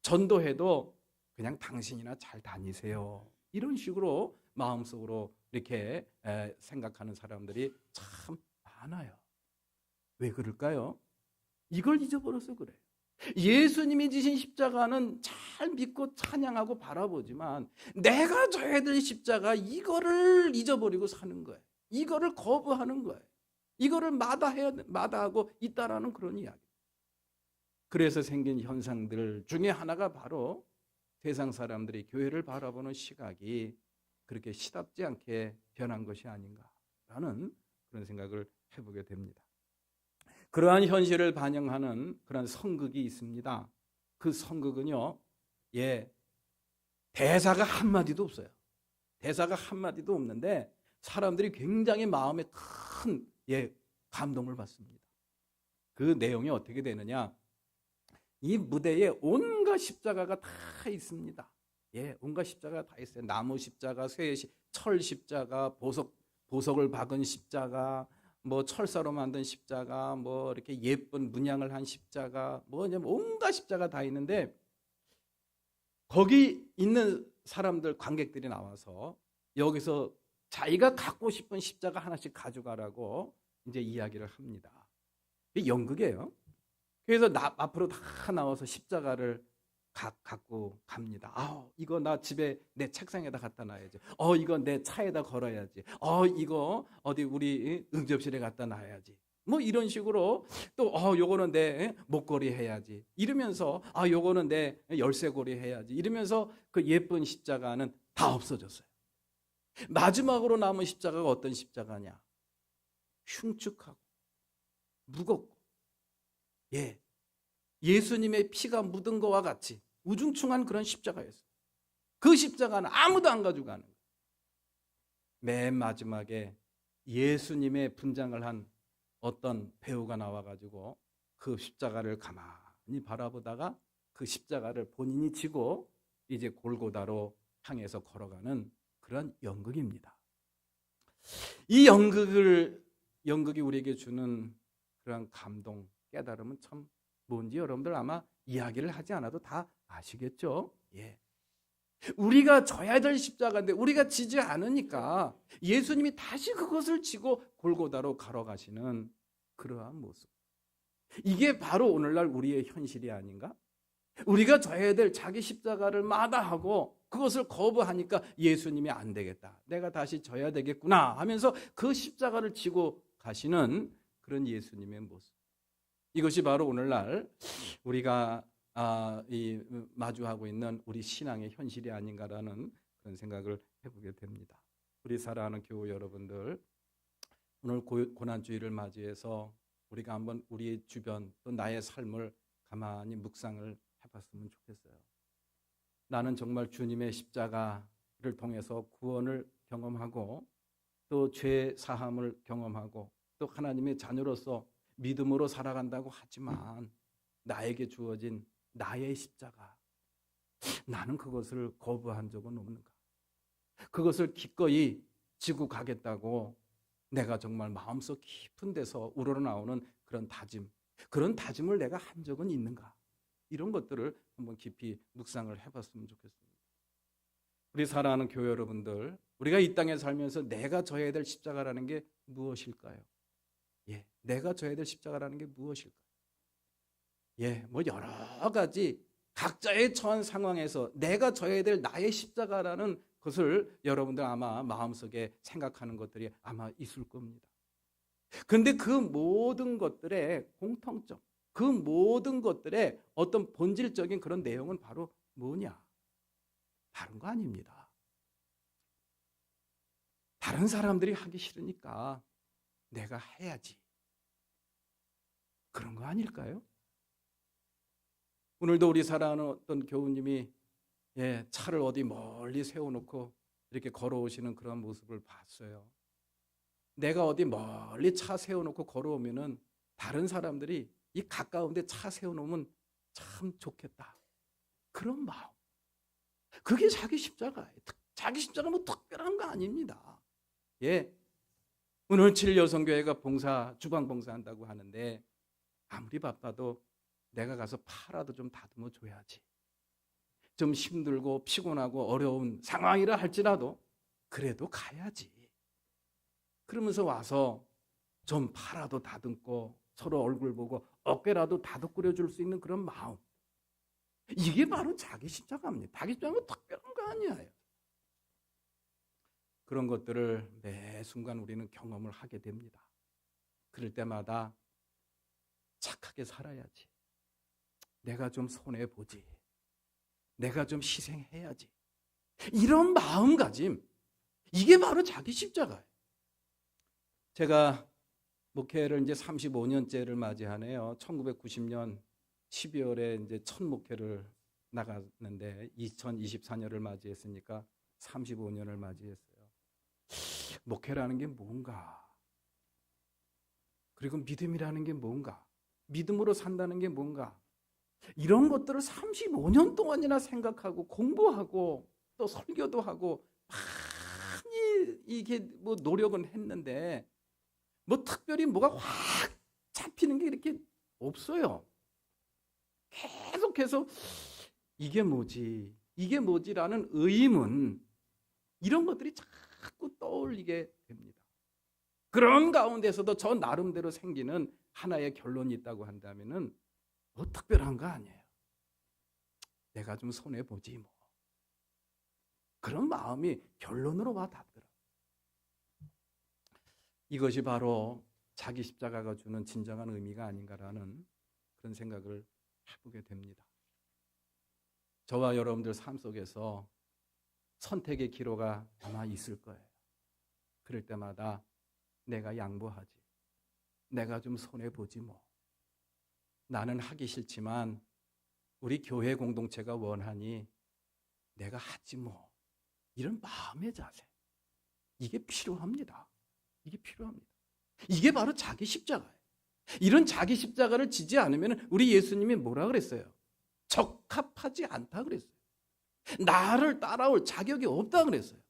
전도해도 그냥 당신이나 잘 다니세요. 이런 식으로 마음속으로 이렇게 생각하는 사람들이 참 많아요. 왜 그럴까요? 이걸 잊어버려서 그래요. 예수님이 지신 십자가는 잘 믿고 찬양하고 바라보지만 내가 져야 될 십자가 이거를 잊어버리고 사는 거예요. 이거를 거부하는 거예요. 이거를 마다하고 있다라는 그런 이야기. 그래서 생긴 현상들 중에 하나가 바로 세상 사람들이 교회를 바라보는 시각이 그렇게 시답지 않게 변한 것이 아닌가라는 그런 생각을 해보게 됩니다. 그러한 현실을 반영하는 그런 선극이 있습니다. 그 선극은요, 대사가 한마디도 없어요. 대사가 한마디도 없는데 사람들이 굉장히 마음에 큰 감동을 받습니다. 그 내용이 어떻게 되느냐? 이 무대에 온갖 십자가가 다 있습니다. 온갖 십자가가 다 있어요. 나무 십자가, 철 십자가, 보석을 박은 십자가, 뭐 철사로 만든 십자가, 뭐 이렇게 예쁜 문양을 한 십자가, 온갖 십자가 다 있는데 거기 있는 사람들, 관객들이 나와서 여기서 자기가 갖고 싶은 십자가 하나씩 가져가라고 이제 이야기를 합니다. 이게 연극이에요. 그래서 앞으로 다 나와서 십자가를 갖고 갑니다. 이거 나 집에 내 책상에다 갖다 놔야지. 이거 내 차에다 걸어야지. 이거 어디 우리 응접실에 갖다 놔야지. 뭐 이런 식으로 또 요거는 내 목걸이 해야지. 이러면서 요거는 내 열쇠고리 해야지. 이러면서 그 예쁜 십자가는 다 없어졌어요. 마지막으로 남은 십자가가 어떤 십자가냐? 흉측하고 무겁고 예수님의 피가 묻은 것과 같이 우중충한 그런 십자가였어요. 그 십자가는 아무도 안 가져가는 거예요. 맨 마지막에 예수님의 분장을 한 어떤 배우가 나와가지고 그 십자가를 가만히 바라보다가 그 십자가를 본인이 지고 이제 골고다로 향해서 걸어가는 그런 연극입니다. 이 연극이 우리에게 주는 그런 감동, 깨달음은 참 뭔지 여러분들 아마 이야기를 하지 않아도 다 아시겠죠? 우리가 져야 될 십자가인데 우리가 지지 않으니까 예수님이 다시 그것을 지고 골고다로 걸어가시는 그러한 모습. 이게 바로 오늘날 우리의 현실이 아닌가? 우리가 져야 될 자기 십자가를 마다하고 그것을 거부하니까 예수님이 안 되겠다. 내가 다시 져야 되겠구나 하면서 그 십자가를 지고 가시는 그런 예수님의 모습. 이것이 바로 오늘날 우리가 마주하고 있는 우리 신앙의 현실이 아닌가라는 그런 생각을 해보게 됩니다. 우리 사랑하는 교우 여러분들, 오늘 고난주일을 맞이해서 우리가 한번 우리 주변 또 나의 삶을 가만히 묵상을 해봤으면 좋겠어요. 나는 정말 주님의 십자가를 통해서 구원을 경험하고 또 죄 사함을 경험하고 또 하나님의 자녀로서 믿음으로 살아간다고 하지만 나에게 주어진 나의 십자가, 나는 그것을 거부한 적은 없는가? 그것을 기꺼이 지고 가겠다고 내가 정말 마음속 깊은 데서 우러나오는 그런 다짐, 그런 다짐을 내가 한 적은 있는가? 이런 것들을 한번 깊이 묵상을 해봤으면 좋겠습니다. 우리 사랑하는 교회 여러분들, 우리가 이 땅에 살면서 내가 져야 될 십자가라는 게 무엇일까요? 내가 져야 될 십자가라는 게 무엇일까요? 뭐 여러 가지 각자의 처한 상황에서 내가 져야 될 나의 십자가라는 것을 여러분들 아마 마음속에 생각하는 것들이 아마 있을 겁니다. 그런데 그 모든 것들의 공통점, 그 모든 것들의 어떤 본질적인 그런 내용은 바로 뭐냐? 다른 거 아닙니다. 다른 사람들이 하기 싫으니까 내가 해야지. 그런 거 아닐까요? 오늘도 우리 사랑하는 어떤 교우님이 차를 어디 멀리 세워놓고 이렇게 걸어오시는 그런 모습을 봤어요. 내가 어디 멀리 차 세워놓고 걸어오면은 다른 사람들이 이 가까운데 차 세워놓으면 참 좋겠다. 그런 마음. 그게 자기 십자가예요. 자기 십자가 뭐 특별한 거 아닙니다. 오늘 7일 여성교회가 주방 봉사한다고 하는데 아무리 바빠도 내가 가서 파라도 좀 다듬어 줘야지. 좀 힘들고 피곤하고 어려운 상황이라 할지라도 그래도 가야지. 그러면서 와서 좀 파라도 다듬고 서로 얼굴 보고 어깨라도 다독거려 줄 수 있는 그런 마음. 이게 바로 자기 십자가입니다. 자기 십자가는 특별한 거 아니에요. 그런 것들을 매 순간 우리는 경험을 하게 됩니다. 그럴 때마다 착하게 살아야지. 내가 좀 손해보지. 내가 좀 희생해야지. 이런 마음가짐, 이게 바로 자기 십자가예요. 제가 목회를 이제 35년째를 맞이하네요. 1990년 12월에 이제 첫 목회를 나갔는데 2024년을 맞이했으니까 35년을 맞이했어요. 목회라는 게 뭔가? 그리고 믿음이라는 게 뭔가? 믿음으로 산다는 게 뭔가? 이런 것들을 35년 동안이나 생각하고 공부하고 또 설교도 하고 많이 이게 뭐 노력은 했는데 뭐 특별히 뭐가 확 잡히는 게 이렇게 없어요. 계속해서 이게 뭐지라는 의문, 이런 것들이 자꾸 떠올리게 됩니다. 그런 가운데서도 저 나름대로 생기는 하나의 결론이 있다고 한다면은 뭐 특별한 거 아니에요. 내가 좀 손해보지 뭐. 그런 마음이 결론으로 와 닿더라. 이것이 바로 자기 십자가가 주는 진정한 의미가 아닌가라는 그런 생각을 해보게 됩니다. 저와 여러분들 삶 속에서 선택의 기로가 아마 있을 거예요. 그럴 때마다 내가 양보하지. 내가 좀 손해보지 뭐. 나는 하기 싫지만 우리 교회 공동체가 원하니 내가 하지 뭐. 이런 마음의 자세. 이게 필요합니다. 이게 필요합니다. 이게 바로 자기 십자가예요. 이런 자기 십자가를 지지 않으면 우리 예수님이 뭐라 그랬어요? 적합하지 않다 그랬어요. 나를 따라올 자격이 없다 그랬어요.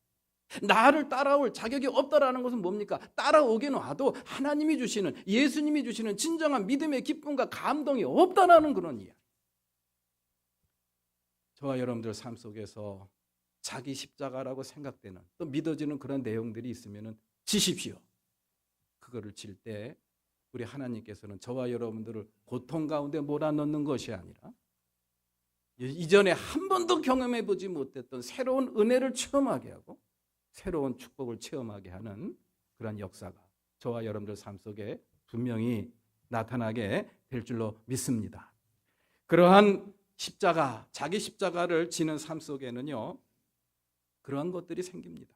나를 따라올 자격이 없다라는 것은 뭡니까? 따라오게 놔도 하나님이 주시는, 예수님이 주시는 진정한 믿음의 기쁨과 감동이 없다라는 그런 이야기. 저와 여러분들 삶 속에서 자기 십자가라고 생각되는, 또 믿어지는 그런 내용들이 있으면 지십시오. 그거를 질 때 우리 하나님께서는 저와 여러분들을 고통 가운데 몰아넣는 것이 아니라 이전에 한 번도 경험해 보지 못했던 새로운 은혜를 체험하게 하고 새로운 축복을 체험하게 하는 그런 역사가 저와 여러분들 삶 속에 분명히 나타나게 될 줄로 믿습니다. 그러한 십자가, 자기 십자가를 지는 삶 속에는요, 그러한 것들이 생깁니다.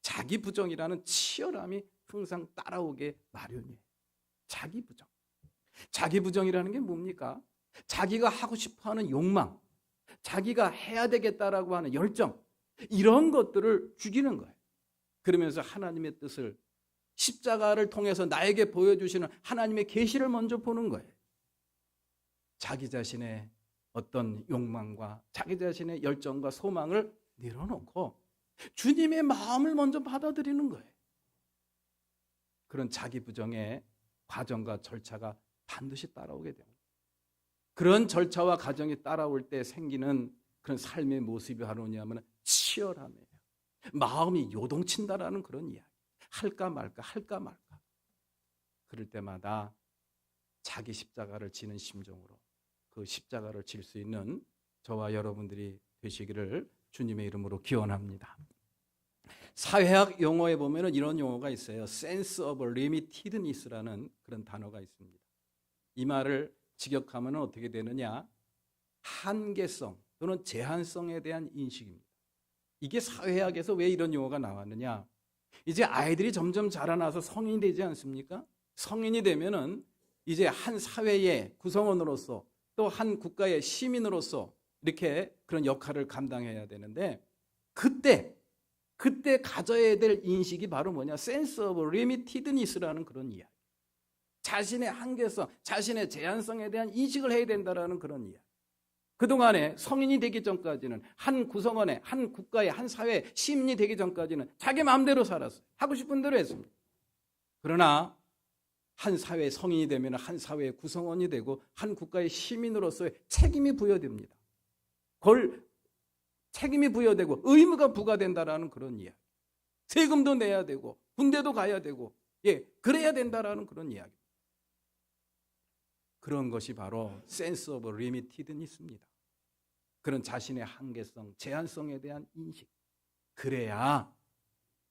자기 부정이라는 치열함이 항상 따라오게 마련이에요. 자기 부정. 자기 부정이라는 게 뭡니까? 자기가 하고 싶어하는 욕망, 자기가 해야 되겠다라고 하는 열정, 이런 것들을 죽이는 거예요. 그러면서 하나님의 뜻을, 십자가를 통해서 나에게 보여주시는 하나님의 계시를 먼저 보는 거예요. 자기 자신의 어떤 욕망과 자기 자신의 열정과 소망을 내려놓고 주님의 마음을 먼저 받아들이는 거예요. 그런 자기 부정의 과정과 절차가 반드시 따라오게 됩니다. 그런 절차와 과정이 따라올 때 생기는 그런 삶의 모습이 바로 뭐냐면 치열함이에요. 마음이 요동친다라는 그런 이야기. 할까 말까 할까 말까. 그럴 때마다 자기 십자가를 지는 심정으로 그 십자가를 질 수 있는 저와 여러분들이 되시기를 주님의 이름으로 기원합니다. 사회학 용어에 보면 이런 용어가 있어요. sense of limitedness라는 그런 단어가 있습니다. 이 말을 직역하면 어떻게 되느냐? 한계성 또는 제한성에 대한 인식입니다. 이게 사회학에서 왜 이런 용어가 나왔느냐? 이제 아이들이 점점 자라나서 성인이 되지 않습니까? 성인이 되면은 이제 한 사회의 구성원으로서 또 한 국가의 시민으로서 이렇게 그런 역할을 감당해야 되는데 그때 가져야 될 인식이 바로 뭐냐? sense of limitedness라는 그런 이야기. 자신의 한계성, 자신의 제한성에 대한 인식을 해야 된다라는 그런 이야기. 그동안에 성인이 되기 전까지는 한 구성원의, 한 국가의, 한 사회의 시민이 되기 전까지는 자기 마음대로 살았어요. 하고 싶은 대로 했습니다. 그러나 한 사회의 성인이 되면 한 사회의 구성원이 되고 한 국가의 시민으로서의 책임이 부여됩니다. 그걸 책임이 부여되고 의무가 부과된다라는 그런 이야기. 세금도 내야 되고 군대도 가야 되고 그래야 된다라는 그런 이야기. 그런 것이 바로 sense of limitedness입니다. 그런 자신의 한계성, 제한성에 대한 인식. 그래야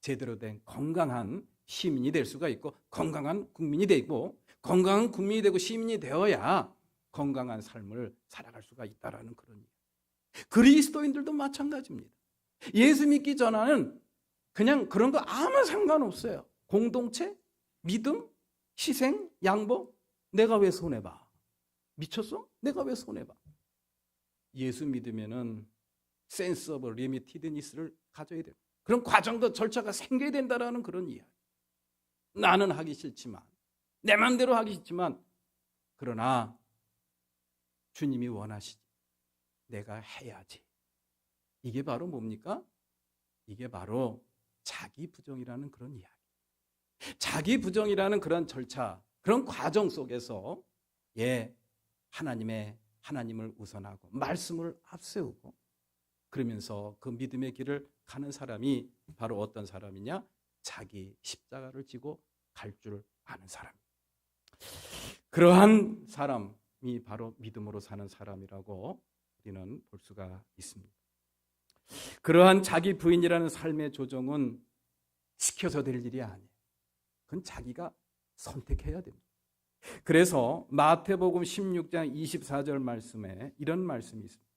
제대로 된 건강한 시민이 될 수가 있고 건강한 국민이 되고 건강한 국민이 되고 시민이 되어야 건강한 삶을 살아갈 수가 있다라는 그런 이야기. 그리스도인들도 마찬가지입니다. 예수 믿기 전에는 그냥 그런 거 아무 상관없어요. 공동체, 믿음, 희생, 양보. 내가 왜 손해봐? 미쳤어? 내가 왜 손해봐? 예수 믿으면은 sense of limitedness를 가져야 돼요. 그런 과정도 절차가 생겨야 된다라는 그런 이야기. 나는 하기 싫지만, 내 마음대로 하기 싫지만, 그러나 주님이 원하시지. 내가 해야지. 이게 바로 뭡니까? 이게 바로 자기 부정이라는 그런 이야기. 자기 부정이라는 그런 절차, 그런 과정 속에서 하나님을 우선하고 말씀을 앞세우고 그러면서 그 믿음의 길을 가는 사람이 바로 어떤 사람이냐? 자기 십자가를 지고 갈 줄 아는 사람. 그러한 사람이 바로 믿음으로 사는 사람이라고 우리는 볼 수가 있습니다. 그러한 자기 부인이라는 삶의 조정은 시켜서 될 일이 아니에요. 그건 자기가 선택해야 됩니다. 그래서 마태복음 16장 24절 말씀에 이런 말씀이 있습니다.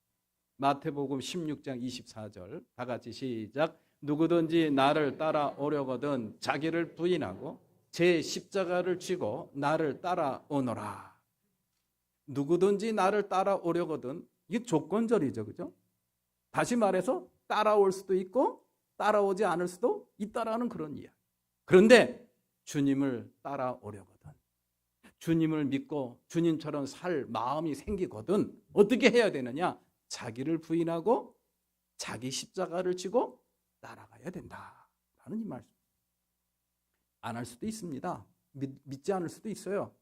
마태복음 16장 24절 다 같이 시작. 누구든지 나를 따라오려거든 자기를 부인하고 제 십자가를 쥐고 나를 따라오너라. 누구든지 나를 따라오려거든, 이게 조건절이죠, 그죠? 다시 말해서 따라올 수도 있고 따라오지 않을 수도 있다라는 그런 이야기. 그런데 주님을 따라오려거든, 주님을 믿고 주님처럼 살 마음이 생기거든 어떻게 해야 되느냐? 자기를 부인하고 자기 십자가를 지고 따라가야 된다라는 이 말씀. 안 할 수도 있습니다. 믿지 않을 수도 있어요.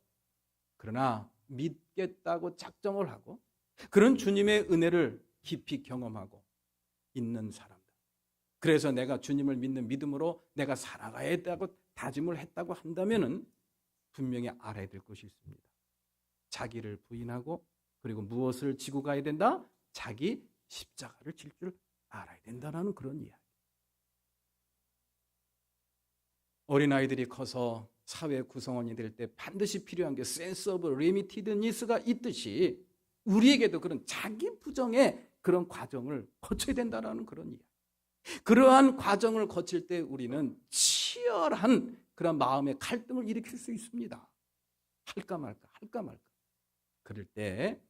그러나 믿겠다고 작정을 하고 그런 주님의 은혜를 깊이 경험하고 있는 사람들, 그래서 내가 주님을 믿는 믿음으로 내가 살아가야 했다고 다짐을 했다고 한다면은 분명히 알아야 될 것이 있습니다. 자기를 부인하고 그리고 무엇을 지고 가야 된다? 자기 십자가를 질 줄 알아야 된다는 그런 이야기. 어린아이들이 커서 사회 구성원이 될 때 반드시 필요한 게 센스 오브 리미티드니스가 있듯이 우리에게도 그런 자기 부정의 그런 과정을 거쳐야 된다는 그런 이야기. 그러한 과정을 거칠 때 우리는 치열한 그런 마음의 갈등을 일으킬 수 있습니다. 할까 말까, 할까 말까. 그럴 때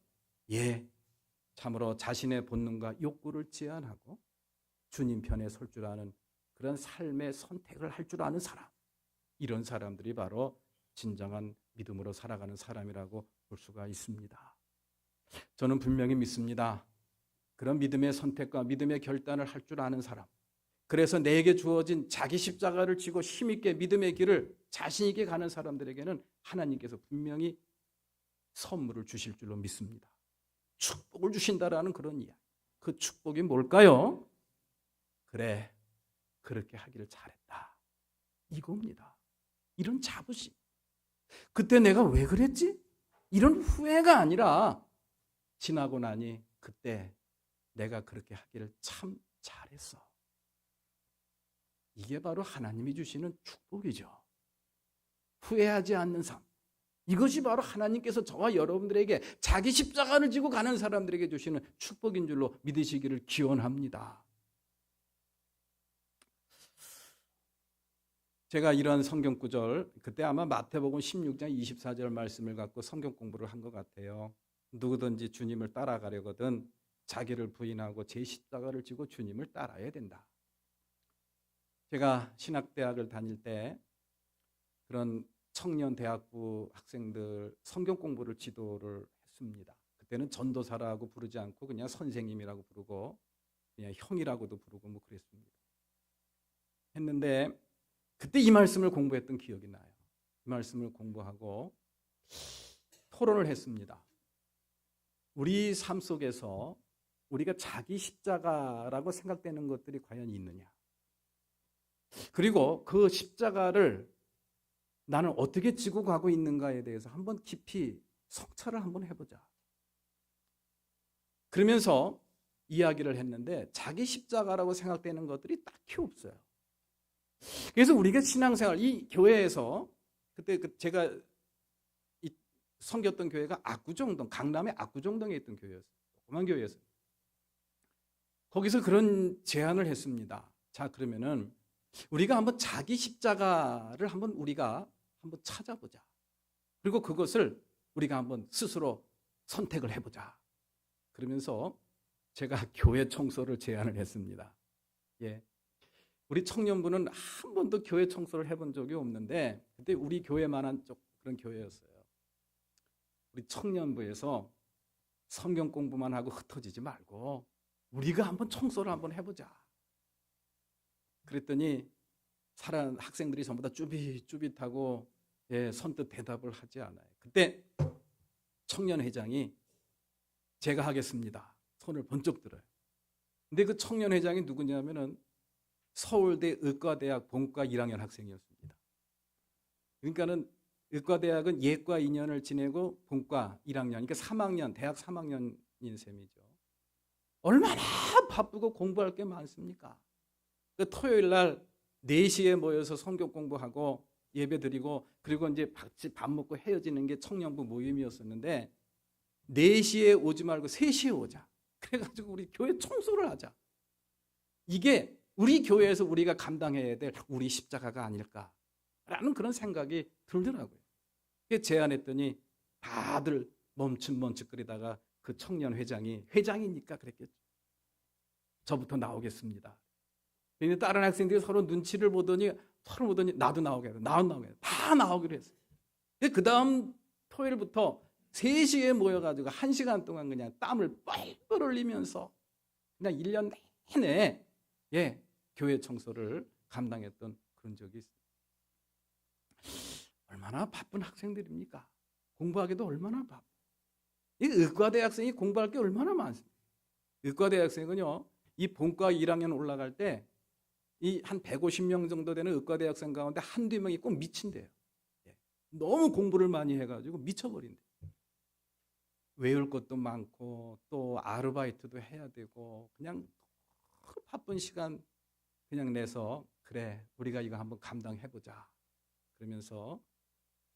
참으로 자신의 본능과 욕구를 제한하고 주님 편에 설 줄 아는 그런 삶의 선택을 할 줄 아는 사람, 이런 사람들이 바로 진정한 믿음으로 살아가는 사람이라고 볼 수가 있습니다. 저는 분명히 믿습니다. 그런 믿음의 선택과 믿음의 결단을 할 줄 아는 사람, 그래서 내게 주어진 자기 십자가를 지고 힘있게 믿음의 길을 자신 있게 가는 사람들에게는 하나님께서 분명히 선물을 주실 줄로 믿습니다. 축복을 주신다라는 그런 이야기. 그 축복이 뭘까요? 그래, 그렇게 하기를 잘했다, 이겁니다. 이런 자부심. 그때 내가 왜 그랬지? 이런 후회가 아니라 지나고 나니 그때 내가 그렇게 하기를 참 잘했어. 이게 바로 하나님이 주시는 축복이죠. 후회하지 않는 삶. 이것이 바로 하나님께서 저와 여러분들에게 자기 십자가를 지고 가는 사람들에게 주시는 축복인 줄로 믿으시기를 기원합니다. 제가 이런 성경 구절, 그때 아마 마태복음 16장 24절 말씀을 갖고 성경 공부를 한 것 같아요. 누구든지 주님을 따라가려거든 자기를 부인하고 제 십자가를 지고 주님을 따라야 된다. 제가 신학대학을 다닐 때 그런 청년 대학부 학생들 성경 공부를 지도를 했습니다. 그때는 전도사라고 부르지 않고 그냥 선생님이라고 부르고 그냥 형이라고도 부르고 뭐 그랬습니다. 했는데 그때 이 말씀을 공부했던 기억이 나요. 이 말씀을 공부하고 토론을 했습니다. 우리 삶 속에서 우리가 자기 십자가라고 생각되는 것들이 과연 있느냐? 그리고 그 십자가를 나는 어떻게 지고 가고 있는가에 대해서 한번 깊이 성찰을 한번 해보자. 그러면서 이야기를 했는데 자기 십자가라고 생각되는 것들이 딱히 없어요. 그래서 우리가 신앙생활, 이 교회에서 그때 제가 섬겼던 교회가 압구정동, 강남의 압구정동에 있던 교회였어요. 조그만 교회였어요. 거기서 그런 제안을 했습니다. 자, 그러면은 우리가 한번 자기 십자가를 우리가 한번 찾아보자. 그리고 그것을 우리가 한번 스스로 선택을 해보자. 그러면서 제가 교회 청소를 제안을 했습니다. 우리 청년부는 한 번도 교회 청소를 해본 적이 없는데 그때 우리 교회만한 그런 교회였어요. 우리 청년부에서 성경 공부만 하고 흩어지지 말고 우리가 한번 청소를 한번 해보자. 그랬더니 학생들이 전부 다 쭈삣쭈삣하고 선뜻 대답을 하지 않아요. 그때 청년회장이 제가 하겠습니다. 손을 번쩍 들어요. 근데 그 청년회장이 누구냐면은 서울대 의과대학 본과 1학년 학생이었습니다. 그러니까는 의과대학은 예과 2년을 지내고 본과 1학년, 그러니까 3학년, 대학 3학년인 셈이죠. 얼마나 바쁘고 공부할 게 많습니까? 그 토요일 날 4시에 모여서 성경 공부하고 예배 드리고 그리고 이제 밥 먹고 헤어지는 게 청년부 모임이었었는데 4시에 오지 말고 3시에 오자. 그래가지고 우리 교회 청소를 하자. 이게 우리 교회에서 우리가 감당해야 될 우리 십자가가 아닐까라는 그런 생각이 들더라고요. 제안했더니 다들 멈칫멈칫거리다가 그 청년 회장이니까 그랬겠죠. 저부터 나오겠습니다. 그런데 다른 학생들이 서로 눈치를 보더니 나도 나오게 다 나오기로 했어요. 그 다음 토요일부터 3시에 모여가지고 1시간 동안 그냥 땀을 뻘뻘 흘리면서 그냥 1년 내내 교회 청소를 감당했던 그런 적이 있어요. 얼마나 바쁜 학생들입니까? 공부하기도 얼마나 바빠. 이 의과대 학생이 공부할 게 얼마나 많습니까? 의과대 학생은요, 이 본과 1학년 올라갈 때 이 한 150명 정도 되는 의과대 학생 가운데 한두 명이 꼭 미친대요. 너무 공부를 많이 해가지고 미쳐버린대. 외울 것도 많고 또 아르바이트도 해야 되고 그냥 바쁜 시간 그냥 내서 그래 우리가 이거 한번 감당해보자 그러면서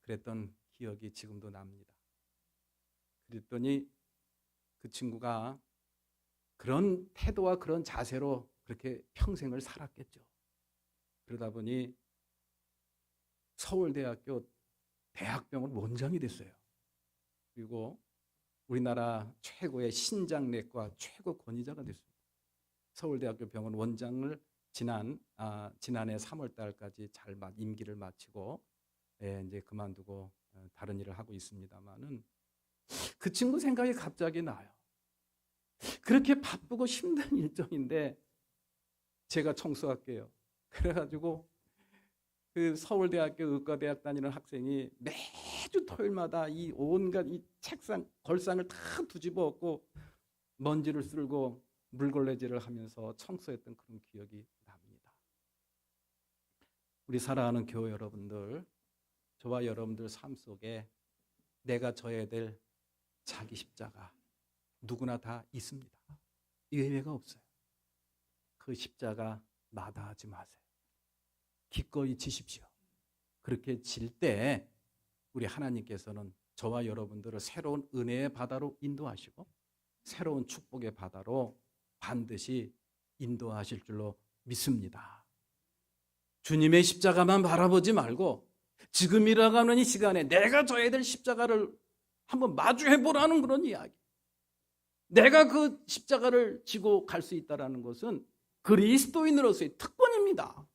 그랬던 기억이 지금도 납니다. 그랬더니 그 친구가 그런 태도와 그런 자세로 그렇게 평생을 살았겠죠. 그러다 보니 서울대학교 대학병원 원장이 됐어요. 그리고 우리나라 최고의 신장내과 최고 권위자가 됐습니다. 서울대학교 병원 원장을 지난해 3월 달까지 잘 임기를 마치고 이제 그만두고 다른 일을 하고 있습니다만은 그 친구 생각이 갑자기 나요. 그렇게 바쁘고 힘든 일정인데 제가 청소할게요. 그래가지고 그 서울대학교 의과대학 다니는 학생이 매주 토요일마다 이 온갖 이 책상, 걸상을 다 뒤집어 엎고 먼지를 쓸고 물걸레질을 하면서 청소했던 그런 기억이 납니다. 우리 사랑하는 교회 여러분들, 저와 여러분들 삶 속에 내가 져야 될 자기 십자가 누구나 다 있습니다. 예외가 없어요. 그 십자가 마다하지 마세요. 기꺼이 지십시오. 그렇게 질 때 우리 하나님께서는 저와 여러분들을 새로운 은혜의 바다로 인도하시고 새로운 축복의 바다로 반드시 인도하실 줄로 믿습니다. 주님의 십자가만 바라보지 말고 지금이라고 하는 이 시간에 내가 져야 될 십자가를 한번 마주해보라는 그런 이야기. 내가 그 십자가를 지고 갈 수 있다는 것은 그리스도인으로서의 특권입니다.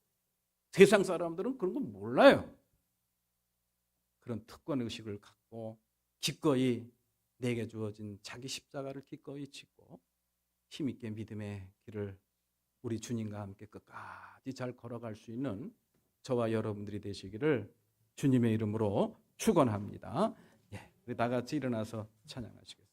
세상 사람들은 그런 거 몰라요. 그런 특권의식을 갖고 기꺼이 내게 주어진 자기 십자가를 기꺼이 지고 힘있게 믿음의 길을 우리 주님과 함께 끝까지 잘 걸어갈 수 있는 저와 여러분들이 되시기를 주님의 이름으로 축원합니다. 우리 다 같이 일어나서 찬양하시겠습니다.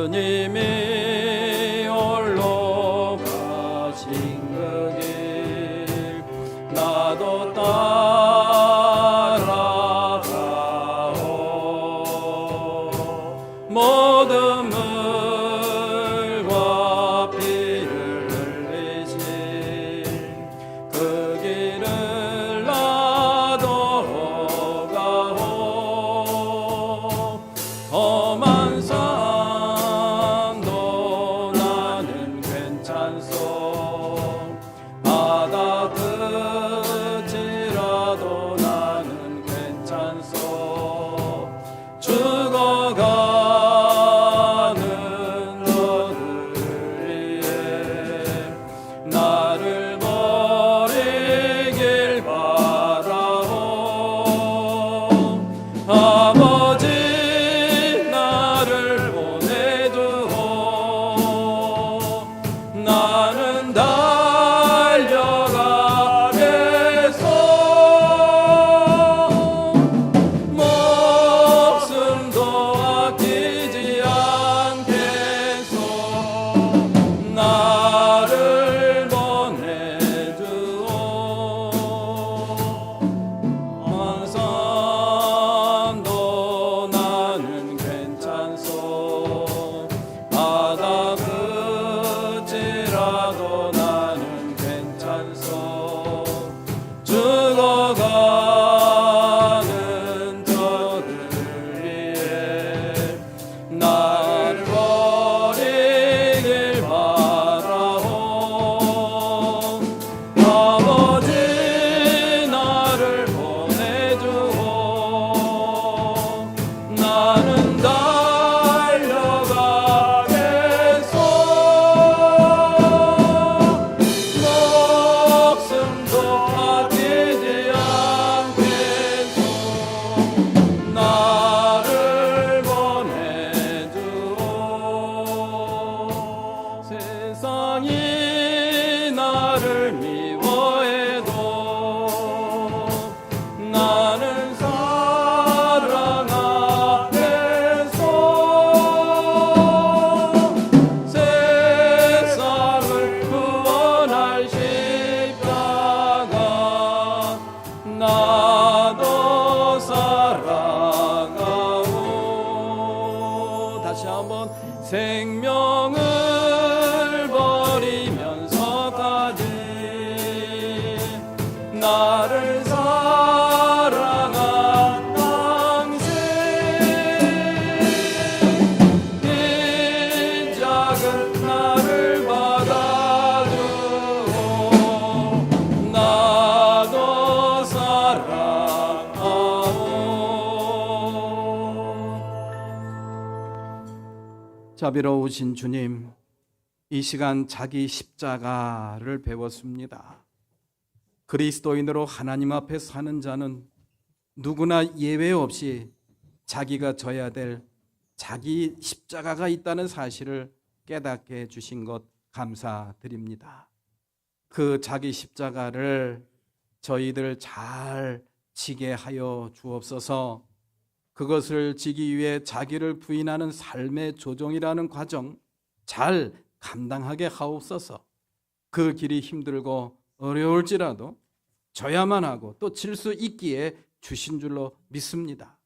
주님이 홀로 가신 그 길 나도 따라가오 모든 물과 피를 흘리신 그 길을 나도 가오 험한 산 생명을 버리면서까지 나를 사랑한 당신, 이 작은 나를 받아주고 나도 사랑하오. 자비로우신 주님, 이 시간 자기 십자가를 배웠습니다. 그리스도인으로 하나님 앞에 사는 자는 누구나 예외 없이 자기가 져야 될 자기 십자가가 있다는 사실을 깨닫게 해주신 것 감사드립니다. 그 자기 십자가를 저희들 잘 지게 하여 주옵소서. 그것을 지기 위해 자기를 부인하는 삶의 조정이라는 과정 잘 감당하게 하옵소서. 그 길이 힘들고 어려울지라도 져야만 하고 또 질 수 있기에 주신 줄로 믿습니다.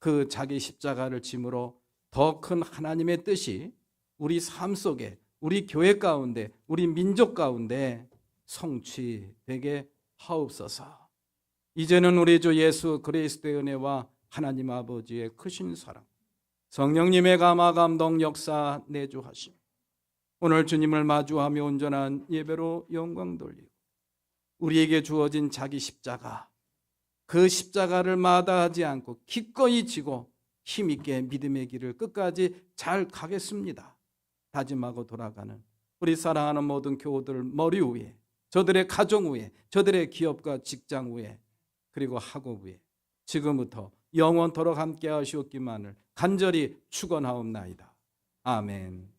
그 자기 십자가를 짐으로 더 큰 하나님의 뜻이 우리 삶 속에, 우리 교회 가운데, 우리 민족 가운데 성취되게 하옵소서. 이제는 우리 주 예수 그리스도의 은혜와 하나님 아버지의 크신 사랑, 성령님의 감화 감동 역사 내주하심, 오늘 주님을 마주하며 온전한 예배로 영광 돌리고 우리에게 주어진 자기 십자가, 그 십자가를 마다하지 않고 기꺼이 지고 힘있게 믿음의 길을 끝까지 잘 가겠습니다 다짐하고 돌아가는 우리 사랑하는 모든 교우들 머리 위에, 저들의 가정 위에, 저들의 기업과 직장 위에, 그리고 학업 위에 지금부터 영원토록 함께 하시옵기만을 간절히 축원하옵나이다. 아멘.